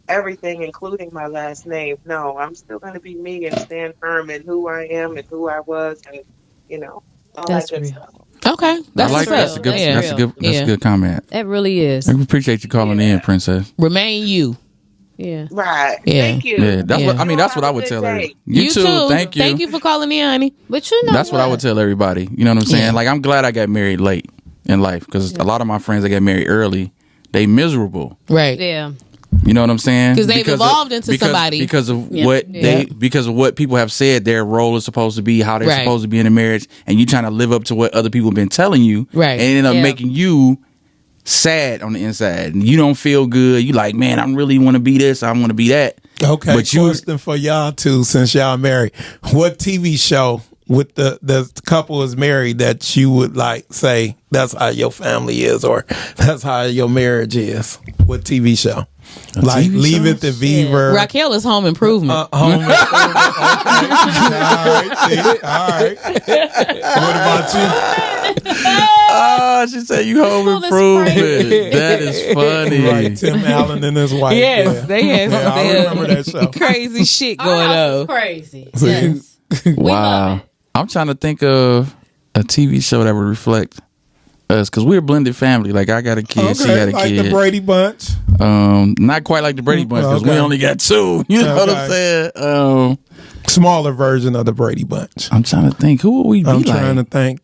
everything, including my last name. No, I'm still going to be me and stand firm in who I am and who I was, and you know, all That's that good real. stuff. Okay. That's I like what's that. That's up. a good. Yeah. That's a good. That's Yeah. a good comment. That really is. I appreciate you calling in, Princess. Remain you. Yeah. Right. Yeah. Thank you. Yeah, that's what I mean. That's what I Have a would good tell her. day. You too. Thank you. Thank you for calling in, honey. But you know That's what I would tell everybody. You know what I'm saying? Yeah. Like, I'm glad I got married late in life because a lot of my friends that got married early, they miserable. Right. Yeah. You know what I'm saying? 'Cause they've evolved into somebody. because of Yeah. what Yeah. because of what people have said their role is supposed to be, how they're Right. supposed to be in a marriage, and you trying to live up to what other people have been telling you, Right. And it end up Yeah. making you sad on the inside. And you don't feel good. You like, man, I really want to be this. I want to be that. Okay, But you- question for y'all too, since y'all married. What TV show with the couple is married that you would like say that's how your family is or that's how your marriage is? What TV show? Like TV Leave show? It to Beaver. Raquel is home improvement. Home Improvement. Okay. All right. See? All right. What about you? Oh, she said you home Oh, that's improvement. crazy. That is funny. Right, Tim Allen and his wife. Yes, Yeah. they had Yeah, I some remember that show. crazy shit Our going house is on. crazy. Yes. Wow. I'm trying to think of a TV show that would reflect us because we're a blended family. Like I got a kid, she got Okay, a like kid. the Brady Bunch. Not quite like the Brady Bunch because we Okay. only got two. You know what I'm Okay. saying? Smaller version of the Brady Bunch. I'm trying to think. Who would we be I'm like? trying to think.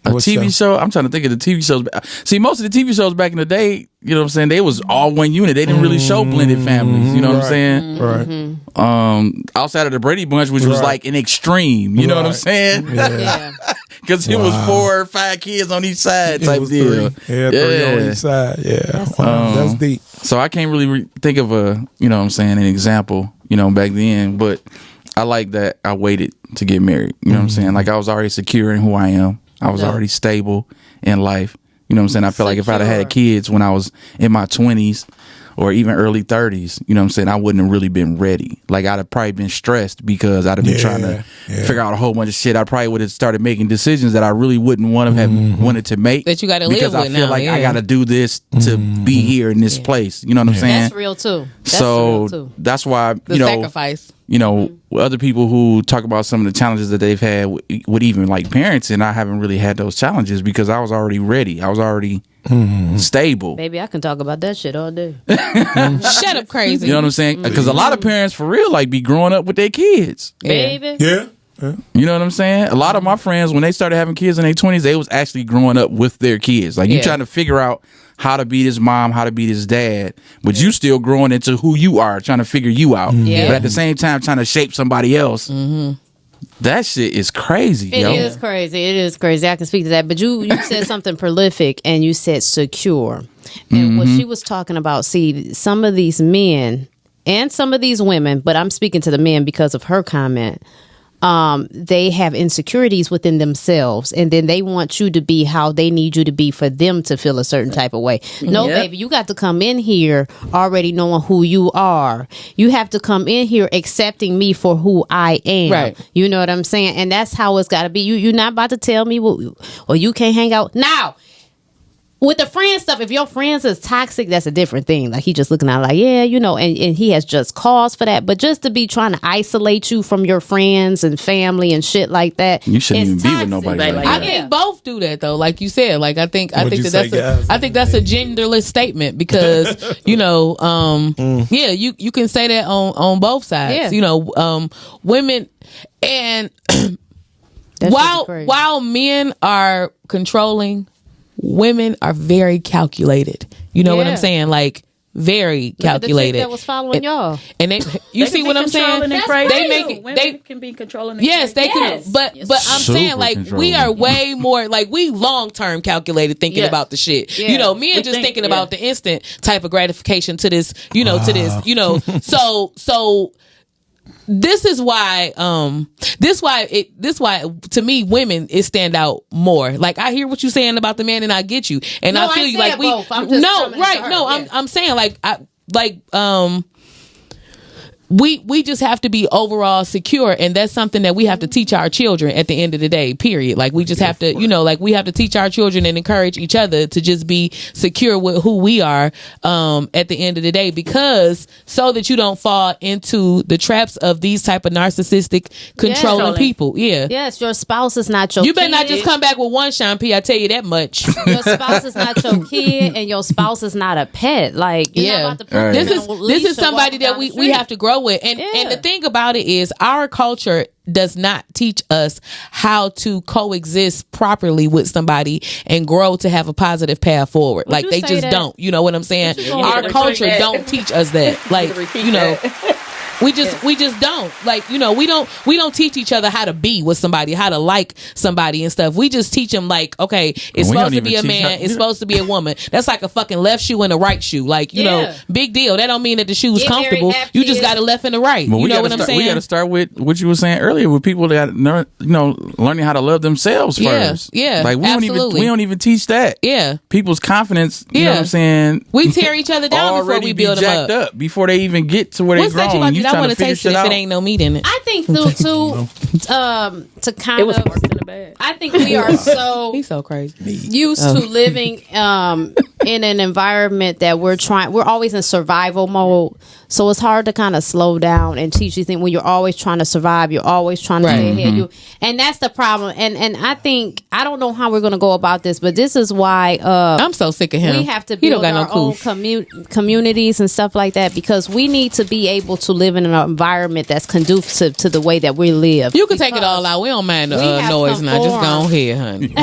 A What TV show? I'm trying to think of the TV shows. See, most of the TV shows back in the day, you know what I'm saying? They was all one unit. They didn't really show blended families. You know what I'm saying? Right. Outside of the Brady Bunch, which was Right. like an extreme. You know what I'm Right. saying? Yeah. Because it was 4 or 5 kids on each side It type was deal. three. Yeah, three on each side. Yeah. Wow, that's deep. So I can't really think of a, you know what I'm saying, an example, you know, back then. But I like that I waited to get married. You know what I'm saying? Like I was already secure in who I am. I was already stable in life. You know what I'm saying? I feel like if I'd have had kids when I was in my 20s or even early 30s, you know what I'm saying, I wouldn't have really been ready. Like, I'd have probably been stressed because I'd have been trying to figure out a whole bunch of shit. I probably would have started making decisions that I really wouldn't want to have wanted to make. That you got to live with now. Because I feel like I got to do this to be here in this place. You know what I'm saying? That's real too. That's why, the sacrifice. You know, other people who talk about some of the challenges that they've had with even like parents, and I haven't really had those challenges because I was already ready. I was already stable. Baby, I can talk about that shit all day. Shut up, crazy. You know what I'm saying? Because a lot of parents, for real, like, be growing up with their kids. Baby. Yeah. You know what I'm saying? A lot of my friends, when they started having kids in their 20s, they was actually growing up with their kids. Like, you trying to figure out how to be this mom, how to be this dad, but you still growing into who you are, trying to figure you out. But at the same time, trying to shape somebody else. That shit is crazy, It is crazy. It is crazy. I can speak to that. But you said something prolific, and you said secure. And what she was talking about, see, some of these men and some of these women, but I'm speaking to the men because of her comment, they have insecurities within themselves, and then they want you to be how they need you to be for them to feel a certain type of way. No, baby, you got to come in here already knowing who you are. You have to come in here accepting me for who I am. Right. You know what I'm saying? And that's how it's got to be. You're not about to tell me, well, you can't hang out now. With the friend stuff, if your friends is toxic, that's a different thing. Like, he just looking at it like, yeah, you know, and he has just cause for that. But just to be trying to isolate you from your friends and family and shit like that, you shouldn't even be with nobody like that. I think both do that though, like you said. Like, I think that's a genderless statement because you know, you can say that on both sides. Yeah. You know, women and while men are controlling, women are very calculated. You know what I'm saying? Like, very calculated. The chick that was following y'all, and you see what I'm saying? They can be controlling. Yes, they can. But I'm saying, like, we are way more like, we long term calculated thinking about the shit. You know, men just thinking about the instant type of gratification to this. You know, to this. You know, so. This is why to me, women, it stand out more. Like, I hear what you're saying about the man, and I get you, and I feel you. Like, I'm saying, we just have to be overall secure, and that's something that we have to teach our children at the end of the day, period. Like, we just have to, you know, like, we have to teach our children and encourage each other to just be secure with who we are at the end of the day, because so that you don't fall into the traps of these type of narcissistic controlling people. Yes, your spouse is not your You better kid. not just come back with one Sean P, I tell you that much. Your spouse is not your kid, and your spouse is not a pet. Like, you're not about to put this is somebody that we have to grow with. And the thing about it is, our culture does not teach us how to coexist properly with somebody and grow to have a positive path forward. Like, they just don't. You know what I'm saying? Our culture don't teach us that. Like, you know, we just don't. Like, you know, we don't teach each other how to be with somebody, how to like somebody and stuff. We just teach them, like, okay, it's supposed to be a man, it's supposed to be a woman. That's like a fucking left shoe and a right shoe. Like, you know, big deal. That don't mean that the shoe's comfortable. You just got a left and a right. Well, you know what I'm saying? We got to start with what you were saying earlier, with people that learning how to love themselves first. Yeah, like, we don't even teach that. Yeah, people's confidence. You know what I'm saying? We tear each other down before we build them up. Before they even get to where they're grown. I want to taste it if it ain't no meat in it. I think to kind of, I think we are he's so crazy used to living in an environment that we're always in survival mode. So it's hard to kind of slow down and teach you things when you're always trying to survive. You're always trying to stay ahead. And that's the problem. And I think, I don't know how we're going to go about this, but this is why I'm so sick of him. We have to build our own communities and stuff like that, because we need to be able to live in an environment that's conducive to the way that we live. You can take it all out. We don't mind the noise now. Just go ahead, honey.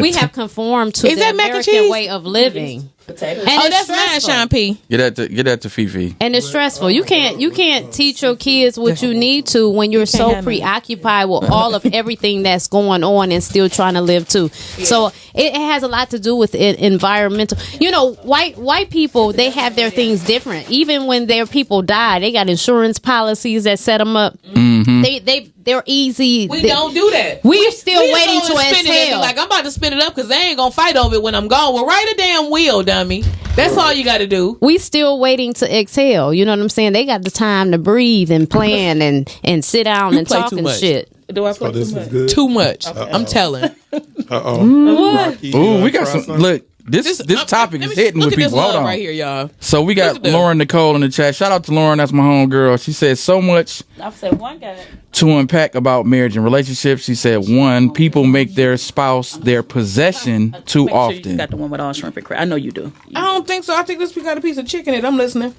We have conformed to the American way of living. Potatoes. And Oh, it's that's mine, stressful. Sean P. Get that to Fifi. And it's stressful. You can't teach your kids what you need to when you're so have me. preoccupied with all of everything that's going on and still trying to live too. So it has a lot to do with environmental. You know, white people, they have their things different. Even when their people die, they got insurance policies that set them up. They're easy. We don't do that. We're still We waiting just to go and spin it and be exhale. like, I'm about to spin it up because they ain't gonna fight over it when I'm gone. Well, write a damn will, dummy. That's all you got to do. We still waiting to exhale. You know what I'm saying? They got the time to breathe and plan and sit down and play talk too and much. shit. Do I play This too is much? good. Too much. I'm telling. What? Ooh, we got some. Look, this topic is hitting look with at this people. Hold love on. right here, y'all. So we got Look at this. Lauren Nicole in the chat. Shout out to Lauren. That's my homegirl. She said so much I've said one guy. to unpack about marriage and relationships. She said, one, people make their spouse their possession too Make sure you often. got the one with all shrimp and crab. I know you do. I don't think so. I think this we got a piece of chicken in it. I'm listening.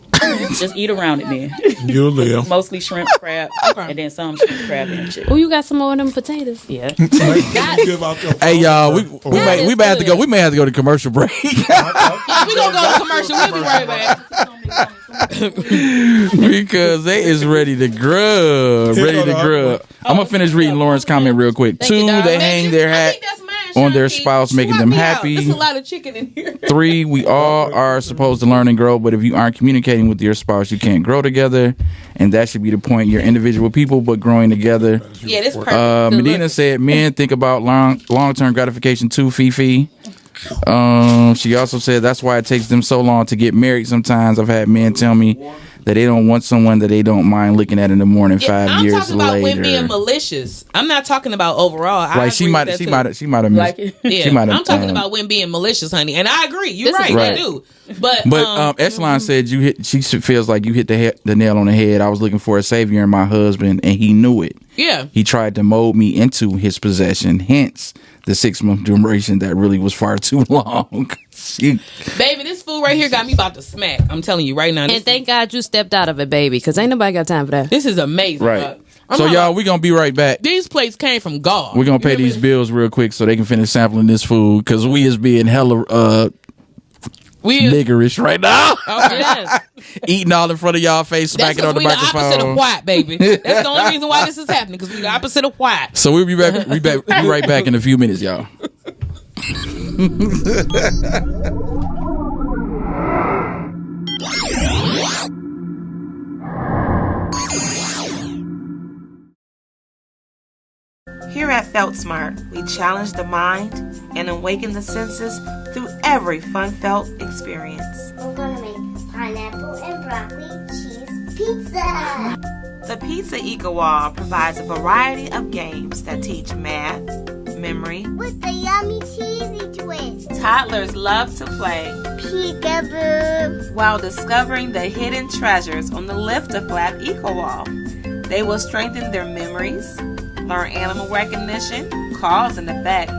Just eat around it, man. You'll live. Mostly shrimp, crab, and then some shrimp, crab, and chicken. Oh, you got some more of them potatoes? Yeah. Give out your Hey y'all, we That may is have to go. good. We may have to go to commercial break We gonna go to commercial. We'll be right back. because they is ready to grub. Ready to grub. I'm gonna finish reading Lauren's comment real quick. Thank you, Two, darling. they hang their I hat think that's mine, on their Sean P. spouse, making Swap them me out. happy. There's a lot of chicken in here. 3, we all are supposed to learn and grow, but if you aren't communicating with your spouse, you can't grow together, and that should be the point. You're individual people, but growing together. Yeah, this perfect. Good Medina look. said, "Men think about long term gratification too." Fifi. She also said that's why it takes them so long to get married. Sometimes I've had men tell me that they don't want someone that they don't mind looking at in the morning. Yeah, 5 I'm years talking about later, when being malicious. I'm not talking about overall. I like she agree might with have that too. Like it. Yeah, she might have. I'm talking about when being malicious, honey, and I agree. You're This is right, right. I do. But Echelon said you hit. She feels like you hit the nail on the head. I was looking for a savior in my husband, and he knew it. yeah, He tried to mold me into his possession. Hence, the 6-month duration that really was far too long. baby, this food right here got me about to smack. I'm telling you right now. And thank God you stepped out of it, baby, because ain't nobody got time for that. This is amazing. Right. I'm So not- y'all, we gonna be right back. these plates came from God. We're gonna pay You hear these me? bills real quick so they can finish sampling this food because we is being hella We niggerish right now. okay. Yes. Eating all in front of y'all face, That's smacking on the we the opposite of microphone. white, baby. That's the only reason why this is happening because we the opposite of white. So we'll be back. Be right back in a few minutes, y'all. Here at Felt Smart, we challenge the mind and awaken the senses through every fun felt experience. We're gonna make pineapple and broccoli cheese pizza. The Pizza Eco Wall provides a variety of games that teach math, memory. With the yummy cheesy twist. Toddlers love to play Peekaboo. while discovering the hidden treasures on the Lift-A-Flap Eco Wall. They will strengthen their memories, learn animal recognition, cause and effect,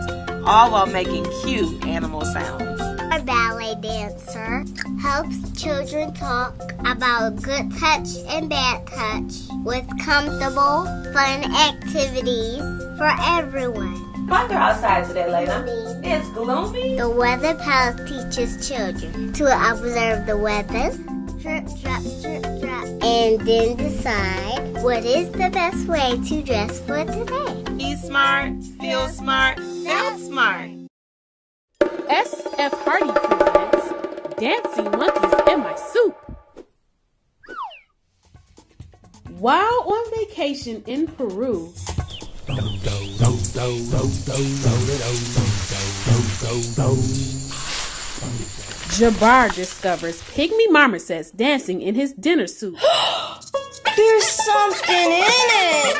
all while making cute animal sounds. Our ballet dancer helps children talk about good touch and bad touch with comfortable, fun activities for everyone. Weather outside today, Layla. It's gloomy. The Weather Palace teaches children to observe the weather, drip, drop, and then decide what is the best way to dress for today. Be smart, feel smart, felt smart. SF Hardy presents Dancing Monkeys in My Soup. While on vacation in Peru, Jabbar discovers pygmy marmosets dancing in his dinner suit. There's something in it.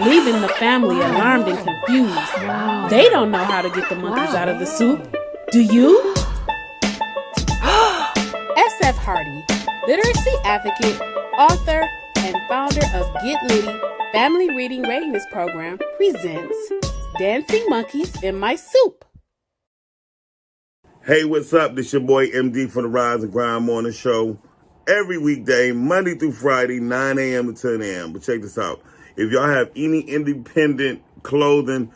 Leaving the family alarmed and confused. They don't know how to get the monkeys out of the soup. Do you? SF Hardy, literacy advocate, author, and founder of Get Litty Family Reading Readiness Program, presents Dancing Monkeys in My Soup. Hey, what's up? This your boy MD from the Rise and Grind Morning Show. Every weekday, Monday through Friday, 9 a.m. to 10 a.m. But check this out. If y'all have any independent clothing,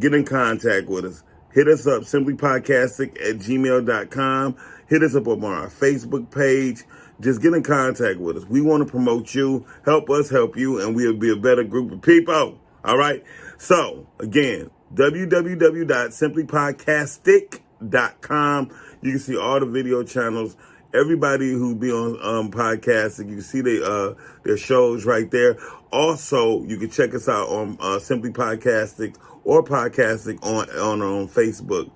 get in contact with us. Hit us up, simplypodcastic@gmail.com. Hit us up on our Facebook page. Just get in contact with us. We want to promote you, help us help you, and we'll be a better group of people. All right? So, again, www.simplypodcastic.com. You can see all the video channels. Everybody who be on podcasting, you can see their shows right there. Also, you can check us out on Simply Podcasting or Podcasting on Facebook.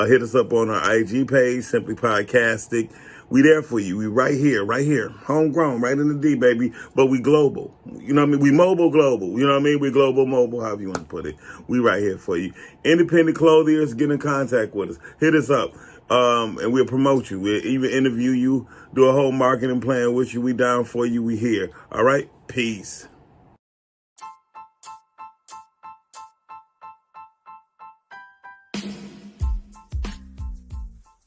Hit us up on our IG page, Simply Podcasting. We there for you. We right here. Homegrown, right in the D, baby. But we global. You know what I mean? We mobile global. You know what I mean? We global mobile, however you want to put it. We right here for you. Independent clothiers, get in contact with us. Hit us up. And we'll promote you. We'll even interview you, do a whole marketing plan with you. We down for you. We here. All right? Peace.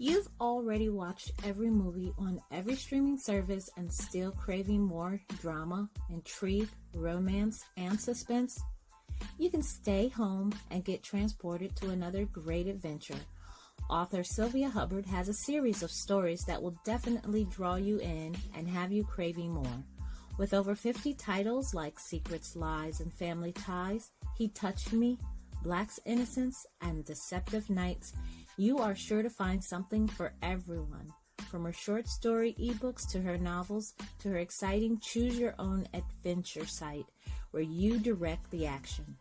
You've already watched every movie on every streaming service and still craving more drama, intrigue, romance, and suspense? You can stay home and get transported to another great adventure. Author Sylvia Hubbard has a series of stories that will definitely draw you in and have you craving more. With over 50 titles like Secrets, Lies, and Family Ties, He Touched Me, Black's Innocence, and Deceptive Nights, you are sure to find something for everyone. From her short story ebooks to her novels to her exciting Choose Your Own Adventure site where you direct the action.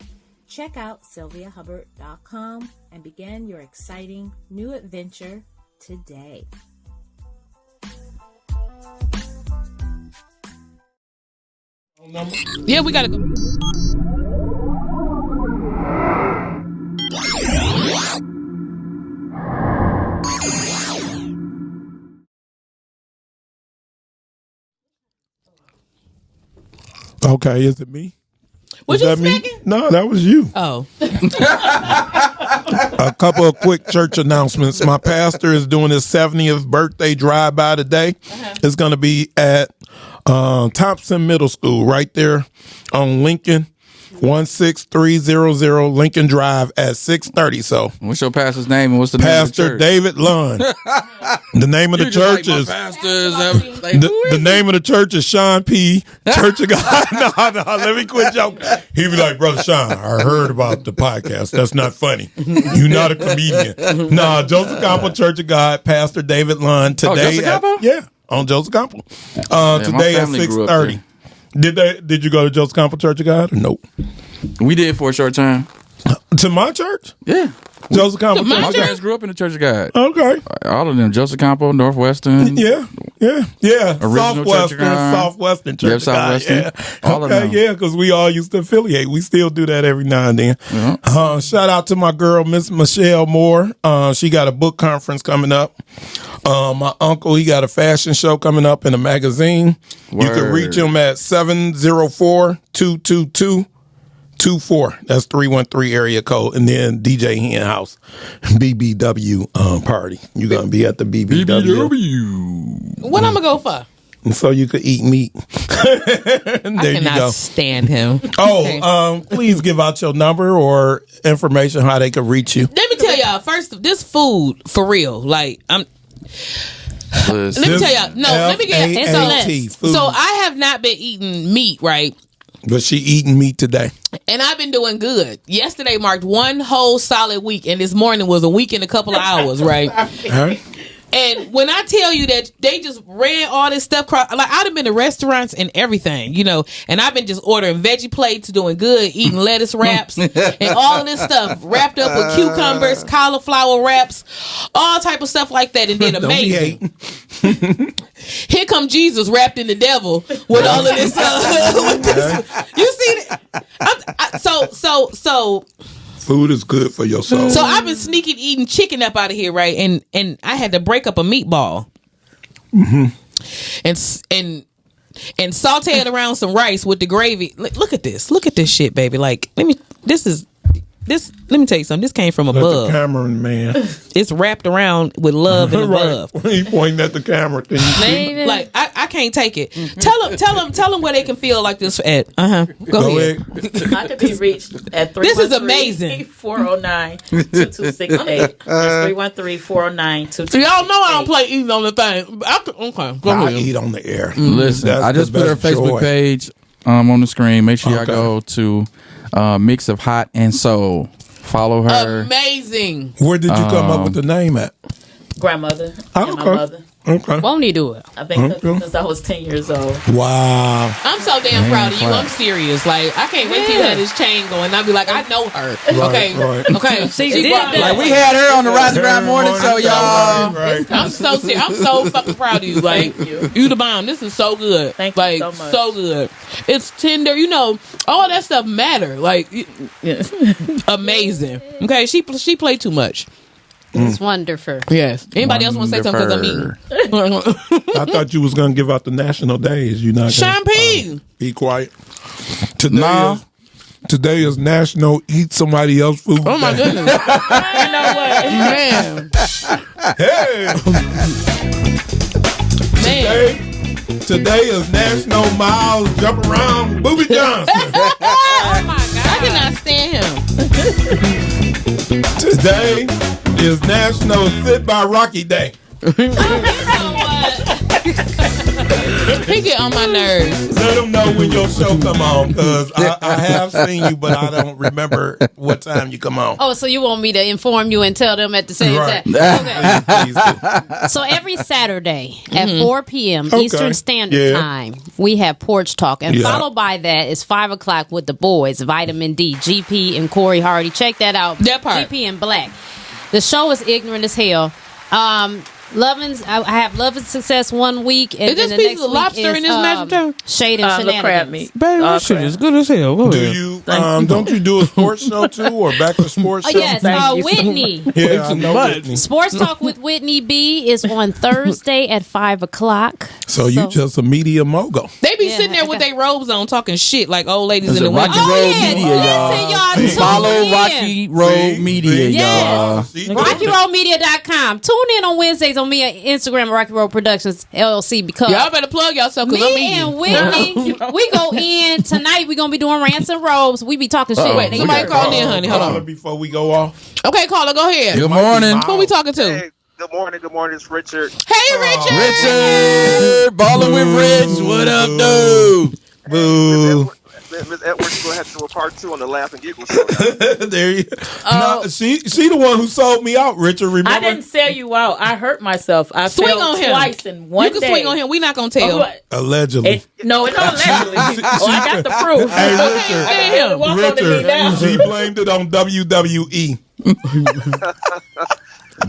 Check out sylviahubbard.com and begin your exciting new adventure today. Yeah, we gotta go. Okay, is it me? Was you smacking? No, that was you. Oh. A couple of quick church announcements. My pastor is doing his 70th birthday drive-by today. It's going to be at Thompson Middle School right there on Lincoln, 16300 Lincoln Drive at 6:30. So, what's your pastor's name and what's the name of the Pastor church? David Lund. The name of the church is the name of the church is Sean P. Church of God. No, let me quit joking. He be like, Brother Sean, I heard about the podcast. That's not funny. You're not a comedian. No, Joseph Campo Church of God, Pastor David Lund today. Joseph Campo? Yeah, on Joseph Campo. My Today at family grew up 6:30. Did you go to Joseph Campo Church of God or nope? We did for a short time. To my church? Yeah. Joseph Campo Church My of God. parents grew up in the Church of God. Okay. All of them. Joseph Campo, Northwestern. Yeah. Original Church of God. Southwestern Church of God. Southwestern. Yeah. All of them. Yeah, because we all used to affiliate. We still do that every now and then. Shout out to my girl, Miss Michelle Moore. She got a book conference coming up. My uncle, he got a fashion show coming up in a magazine. You can reach him at 704-222-24. That's 313 area code. And then DJ Hen House BBW party. You're going to be at the BBW. What I'm going to go for? And so you could eat meat. I cannot stand him. Please give out your number or information how they can reach you. Let me tell y'all, first, this food, for real, like, let me tell y'all. No, let me get F-A-A-T, food. So I have not been eating meat, right? But she eating meat today. And I've been doing good. Yesterday marked one whole solid week, and this morning was a week and a couple of hours, right? And when I tell you that they just ran all this stuff, like I'd have been to restaurants and everything, you know, and I've been just ordering veggie plates, doing good, eating lettuce wraps and all of this stuff wrapped up with cucumbers, cauliflower wraps, all type of stuff like that. And then amazing. Here come Jesus wrapped in the devil with all of this. You see that? So food is good for your soul. So I've been sneaking eating chicken up out of here, right? And I had to break up a meatball, and saute it around some rice with the gravy. Look at this. Look at this shit, baby. Like let me tell you something. This came from above. The Cameron man. It's wrapped around with love and above. Right. He pointing at the camera thing. Like I I can't take it. Tell them where they can feel like this at. Go ahead. I could be reached at 313. This is amazing. 409-2268. That's 313-409-2268. Y'all know I don't play eating on the thing. Okay, go I ahead. eat on the air. Listen, That's I just the put her best Facebook joy. page on the screen. Make sure y'all go to Mix of Hot and Soul. Follow her. Amazing. Where did you come up with the name at? Grandmother and my okay. mother. Okay. Won't he do it? I've been cooking since I was 10 years old. Wow. I'm so damn proud of you. I'm serious. Like, I can't wait till you have this chain going. I'll be like, I know her. Okay. Okay. She did that. Like we had her on the Rise and Grind morning show, y'all. I'm so serious. I'm so fucking proud of you. Like, you the bomb. This is so good. Thank you like, so much. So good. It's tender. You know, all that stuff matter. Like, amazing. Okay. She played too much. It's wonderful. Yes. Anybody else want to say something because I'm eating? I thought you was gonna give out the national days. You not gonna, Champagne. be quiet. Today is National Eat Somebody Else Food. Oh my Day. goodness. You know what? Man. Hey. Today is National Miles Jump Around Booby Johnson. Oh my God. I cannot stand him. Today is National Sit by Rocky Day. He get on my nerves. Let them know when your show come on, because I have seen you, but I don't remember what time you come on. Oh, so you want me to inform you and tell them at the same Right. time? Okay. Please do. So every Saturday at 4 p.m. Okay. Eastern Standard Yeah. Time, we have Porch Talk. And Yeah. followed by that is 5 o'clock with the boys, Vitamin D, GP and Corey Hardy. Check that out. That part. GP and Black. The show is ignorant as hell. I have Love and Success one week. And Is this then the piece next of week lobster is, in this mashed potato? Shade and The crab Shenanigans. meat. Baby, this shit is good as hell. Go Do ahead. you don't you do a sports show too, or back to sports Oh, show? yes, Thank you. Whitney. Yeah, I know Whitney. Sports Talk with Whitney B is on Thursday at 5 o'clock. So you just a media mogul. They be Yeah, sitting there with their robes on talking shit like old ladies It's in a the Rocky winter. Road yeah. Media, Listen, y'all, tune Follow in. Rocky Road Media, y'all. RockyRoadMedia.com. Tune in on Wednesdays on me on Instagram at Rocky Road Productions LLC because Y'all better plug yourself because I'm me eating. and Whitney, we go in tonight. We're gonna be doing rants and robes. We be talking shit. Wait, somebody call in, honey. Hold on. Before we go off. Okay, caller, go ahead. Good morning. Who we talking to? Hey, good morning. It's Richard. Hey, Richard. Richard, ballin' with Rich. What up, dude? Boo. Miss Edwards going to have to do a part 2 on the Laugh and Giggle show. There you. No, she the one who sold me out, Richard. Remember? I didn't sell you out. I hurt myself. I Swing fell on him. twice in one You can day. swing on him. We not gonna tell. Oh, Allegedly. no, it don't allegedly. I got the proof. Hey, Stand him. Walk on to me now. Richard, she blamed it on WWE.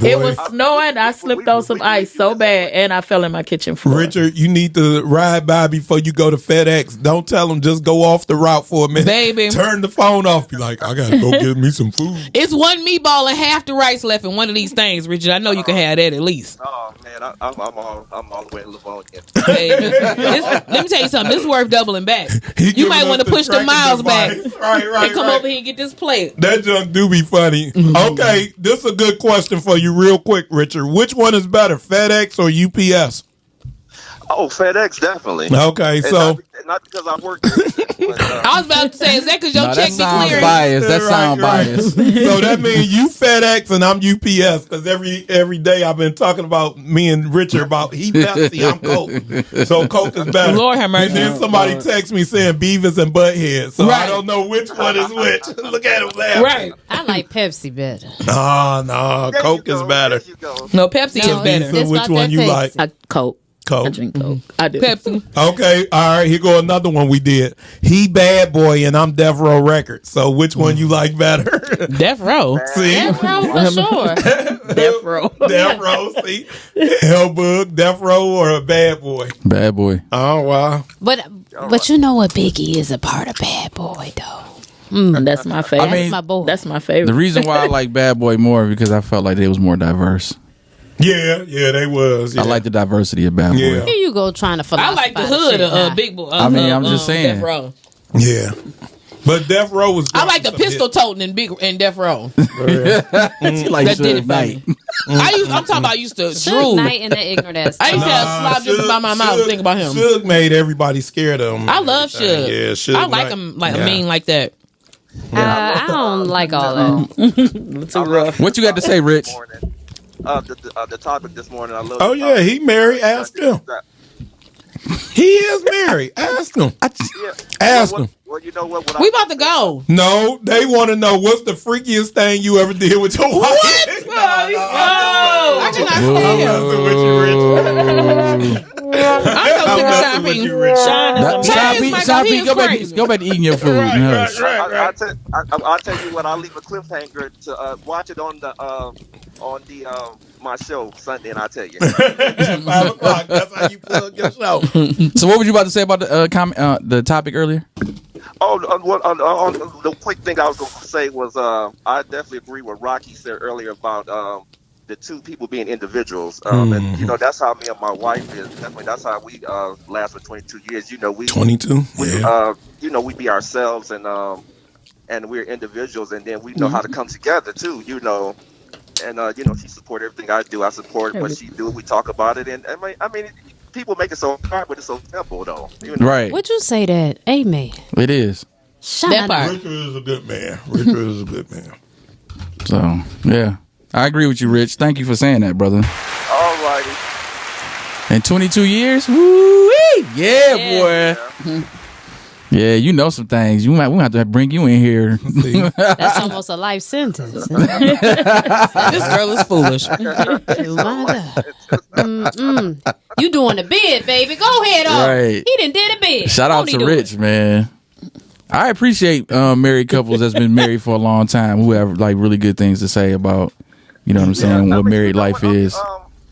It was snowing. I slipped on some ice so bad, and I fell in my kitchen floor. Richard, you need to ride by before you go to FedEx. Don't tell them, just go off the route for a minute. Baby. Turn the phone off. Be like, I got to go get me some food. It's one meatball and half the rice left in one of these things, Richard. I know you can have that at least. Oh man, I'm all the way in Livonia. Baby. Let me tell you something. This is worth doubling back. You might want to push the miles back and come over here and get this plate. That junk do be funny. Okay, this is a good question for you real quick, Richard. Which one is better, FedEx or UPS? Oh, FedEx definitely. Okay, And so not because I work there, but, I was about to say, is that because your No, check that be sounds clearing? biased. That sounds biased. So that means you FedEx and I'm UPS, because every day I've been talking about me and Richard about he Pepsi, I'm Coke. So Coke is better. Lord have mercy. And then somebody texts me saying Beavis and Butthead. So I Right. don't know which one is which. Look at him laughing. Right. I like Pepsi better. No, There Coke you is go, better. there you go. No, Pepsi No, is better. So It's which about one that you Pepsi. like? Coke. I Coke. drink Coke. I do. Pepsi. Okay, all right. Here go another one we did. He Bad Boy and I'm Death Row Records. So which one you like better? Death Row. See, Death Row for sure. Death Row. Death Row. See, Hellbug, Death Row, or a Bad Boy. Bad boy. Oh wow. But you know what Biggie is a part of Bad Boy though. And that's my favorite. I mean, my boy. That's my favorite. The reason why I like Bad Boy more is because I felt like they was more diverse. Yeah, they was. Yeah. I like the diversity of Bad Boy. Yeah. Here you go trying to I like the hood of Big Boy. I mean, I'm just saying. Death Row. Yeah. But Death Row was. I like the pistol toting in Death Row. She like That did it Suge for Knight. me. I'm talking about I used to Suge drool. Knight and the ignorant ass. I used to have slop dripping by my mouth. Think about him. Suge made everybody scared of him. I love Suge. Yeah, Suge. I like him like I mean like that. I don't like all that. Too rough. What you got to say, Rich? The topic this morning. I love. Oh yeah, he married. Ask him. He is married. Ask him. Ask him. Well, you know what? We about to go. No, they want to know what's the freakiest thing you ever did with your wife. What? I cannot stand him. I'm so sick of shopping. Sean P, go back to eating your food. I'll tell you what. I'll leave a cliffhanger to watch it on the my show Sunday, and I'll tell you. 5 o'clock. That's how you plug your show. So what were you about to say about the topic earlier? The quick thing I was going to say was I definitely agree with Rocky said earlier about the two people being individuals, and you know that's how me and my wife is. Definitely, that's how we last for 22 years. You know, we 22. You know, we be ourselves, and we're individuals, and then we know how to come together too. You know. And you know, she support everything I do. I support what she do. We talk about it, and I mean, people make it so hard, but it's so simple, though. You know? Right? Would you say that? Amen. It is. Shut up. Richard is a good man. Richard is a good man. So yeah, I agree with you, Rich. Thank you for saying that, brother. All righty. In 22 years, woo-wee. Yeah, boy. Yeah, you know some things. We might have to bring you in here. That's almost a life sentence. This girl is foolish. You doing the bid, baby. Go ahead on. Right. He done did a bid. Shout out to Rich, man. I appreciate married couples that's been married for a long time who have like really good things to say about, you know what I'm saying, what married life is.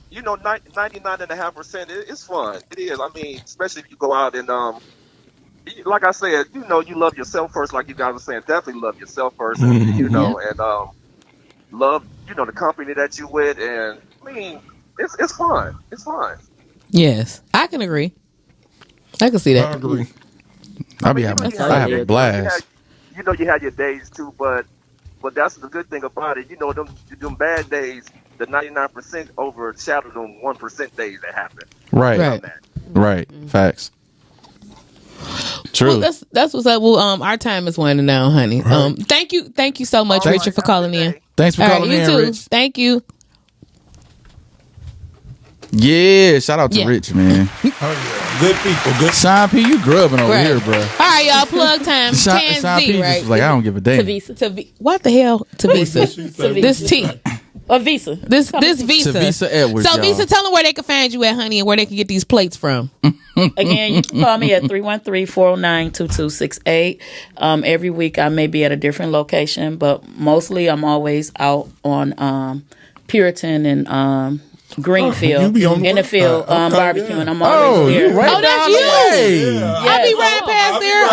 You know, 99.5%. It's fun. It is. I mean, especially if you go out and like I said, you know, you love yourself first. Like you guys were saying, definitely love yourself first. And, you know, and love, you know, the company that you with. And I mean, it's fun. It's fun. Yes, I can agree. I can see that. I agree. I have a blast. You know, you had your days too, but that's the good thing about it. You know, them bad days, the 99% overshadow them 1% days that happen. Right. Facts. True. Well, that's what's up. Well, our time is winding down, honey. Thank you so much, Richard, for calling in. Thanks for calling in, too. Rich. Thank you. Yeah, shout out to Rich, man. Oh yeah, good people. Good. Sean P, you grubbing over here, bro. All right, y'all. Plug time. Sean Tan P Z, just right? was like, I don't give a damn. What the hell? Tavisa. This T. Or Visa. This Visa. Tavisa Edwards. So y'all. Visa, tell them where they can find you at, honey, and where they can get these plates from. Again, you can call me at 313-409-2268. Every week I may be at a different location, but mostly I'm always out on Puritan and Greenfield in the field barbecuing. I'm always there. Right that's you. I be riding past there.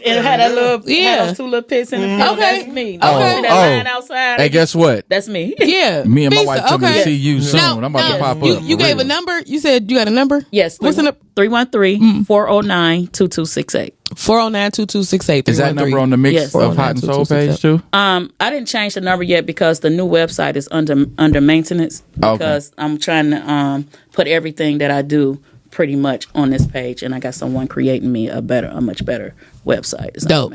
It had a little, had those two little pits in the field. That's me. That line outside. Hey, guess what? That's me. Yeah. Me and my wife told me to see you soon. Now, I'm about to pop up. You gave a number? You said you got a number? Yes. What's the number? 313-409-2268. 409-2268. Is that number on the Mix of Hot and Soul page too? I didn't change the number yet because the new website is under maintenance. Because I'm trying to put everything that I do pretty much on this page, and I got someone creating me a much better website. It's dope.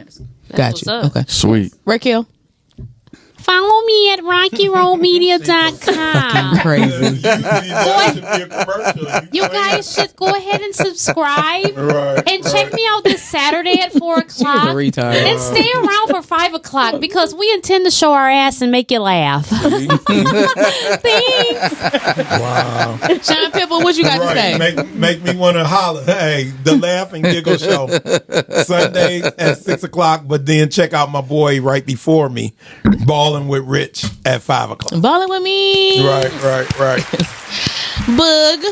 Got you. Okay. Sweet. Raquel. Follow me at RockyRollMedia.com. Crazy. You guys should go ahead and subscribe and check me out this Saturday at 4 o'clock. retard. And stay around for 5 o'clock because we intend to show our ass and make you laugh. Thanks. Wow. Sean Pipple, what you got to say? Make me want to holler. Hey, the Laugh and Giggle Show. Sunday at 6 o'clock, but then check out my boy right before me, Balling with Rich at 5 o'clock. Balling with me. Right. Bug.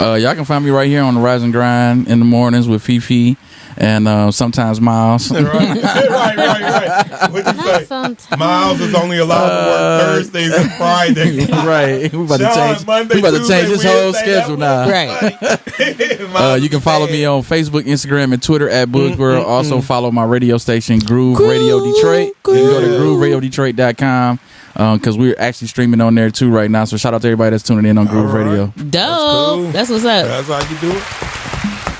Y'all can find me right here on the Rise and Grind in the mornings with Fifi and sometimes Miles. right. What'd you say? Miles is only allowed to work Thursdays and Fridays. Right. We about Sean, to Monday, change his whole Wednesday, schedule now. Right. You can follow me on Facebook, Instagram, and Twitter at Boog World. Also follow my radio station, Groove Radio Detroit. You can go to grooveradiodetroit.com. Because we're actually streaming on there too right now. So shout out to everybody that's tuning in on Groove Radio. Dope. That's what's up. That's how you do it.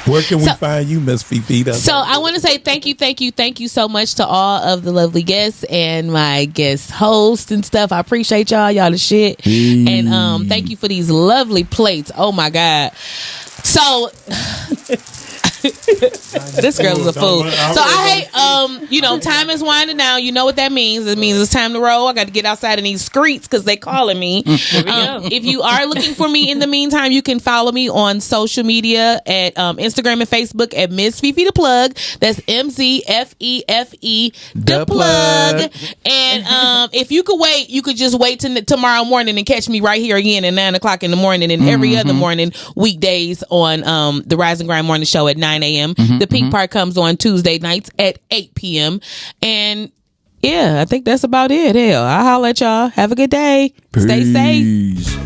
Where can we find you, Miss Fifi? So I want to say thank you so much to all of the lovely guests and my guest hosts and stuff. I appreciate y'all the shit. And thank you for these lovely plates. Oh my God. So this girl is a fool. So I hate time is winding down. You know what that means. It means it's time to roll. I got to get outside in these streets because they calling me. If you are looking for me in the meantime, you can follow me on social media at Instagram and Facebook at Miss Fifi the Plug. That's MZFEFE the Plug. And if you could wait, you could just wait till tomorrow morning and catch me right here again at 9:00 in the morning and every other morning weekdays on the Rise and Grind Morning Show at 9 a.m. The Pink Part comes on Tuesday nights at 8 p.m. And yeah, I think that's about it. Hell, I'll holler at y'all. Have a good day. Stay safe.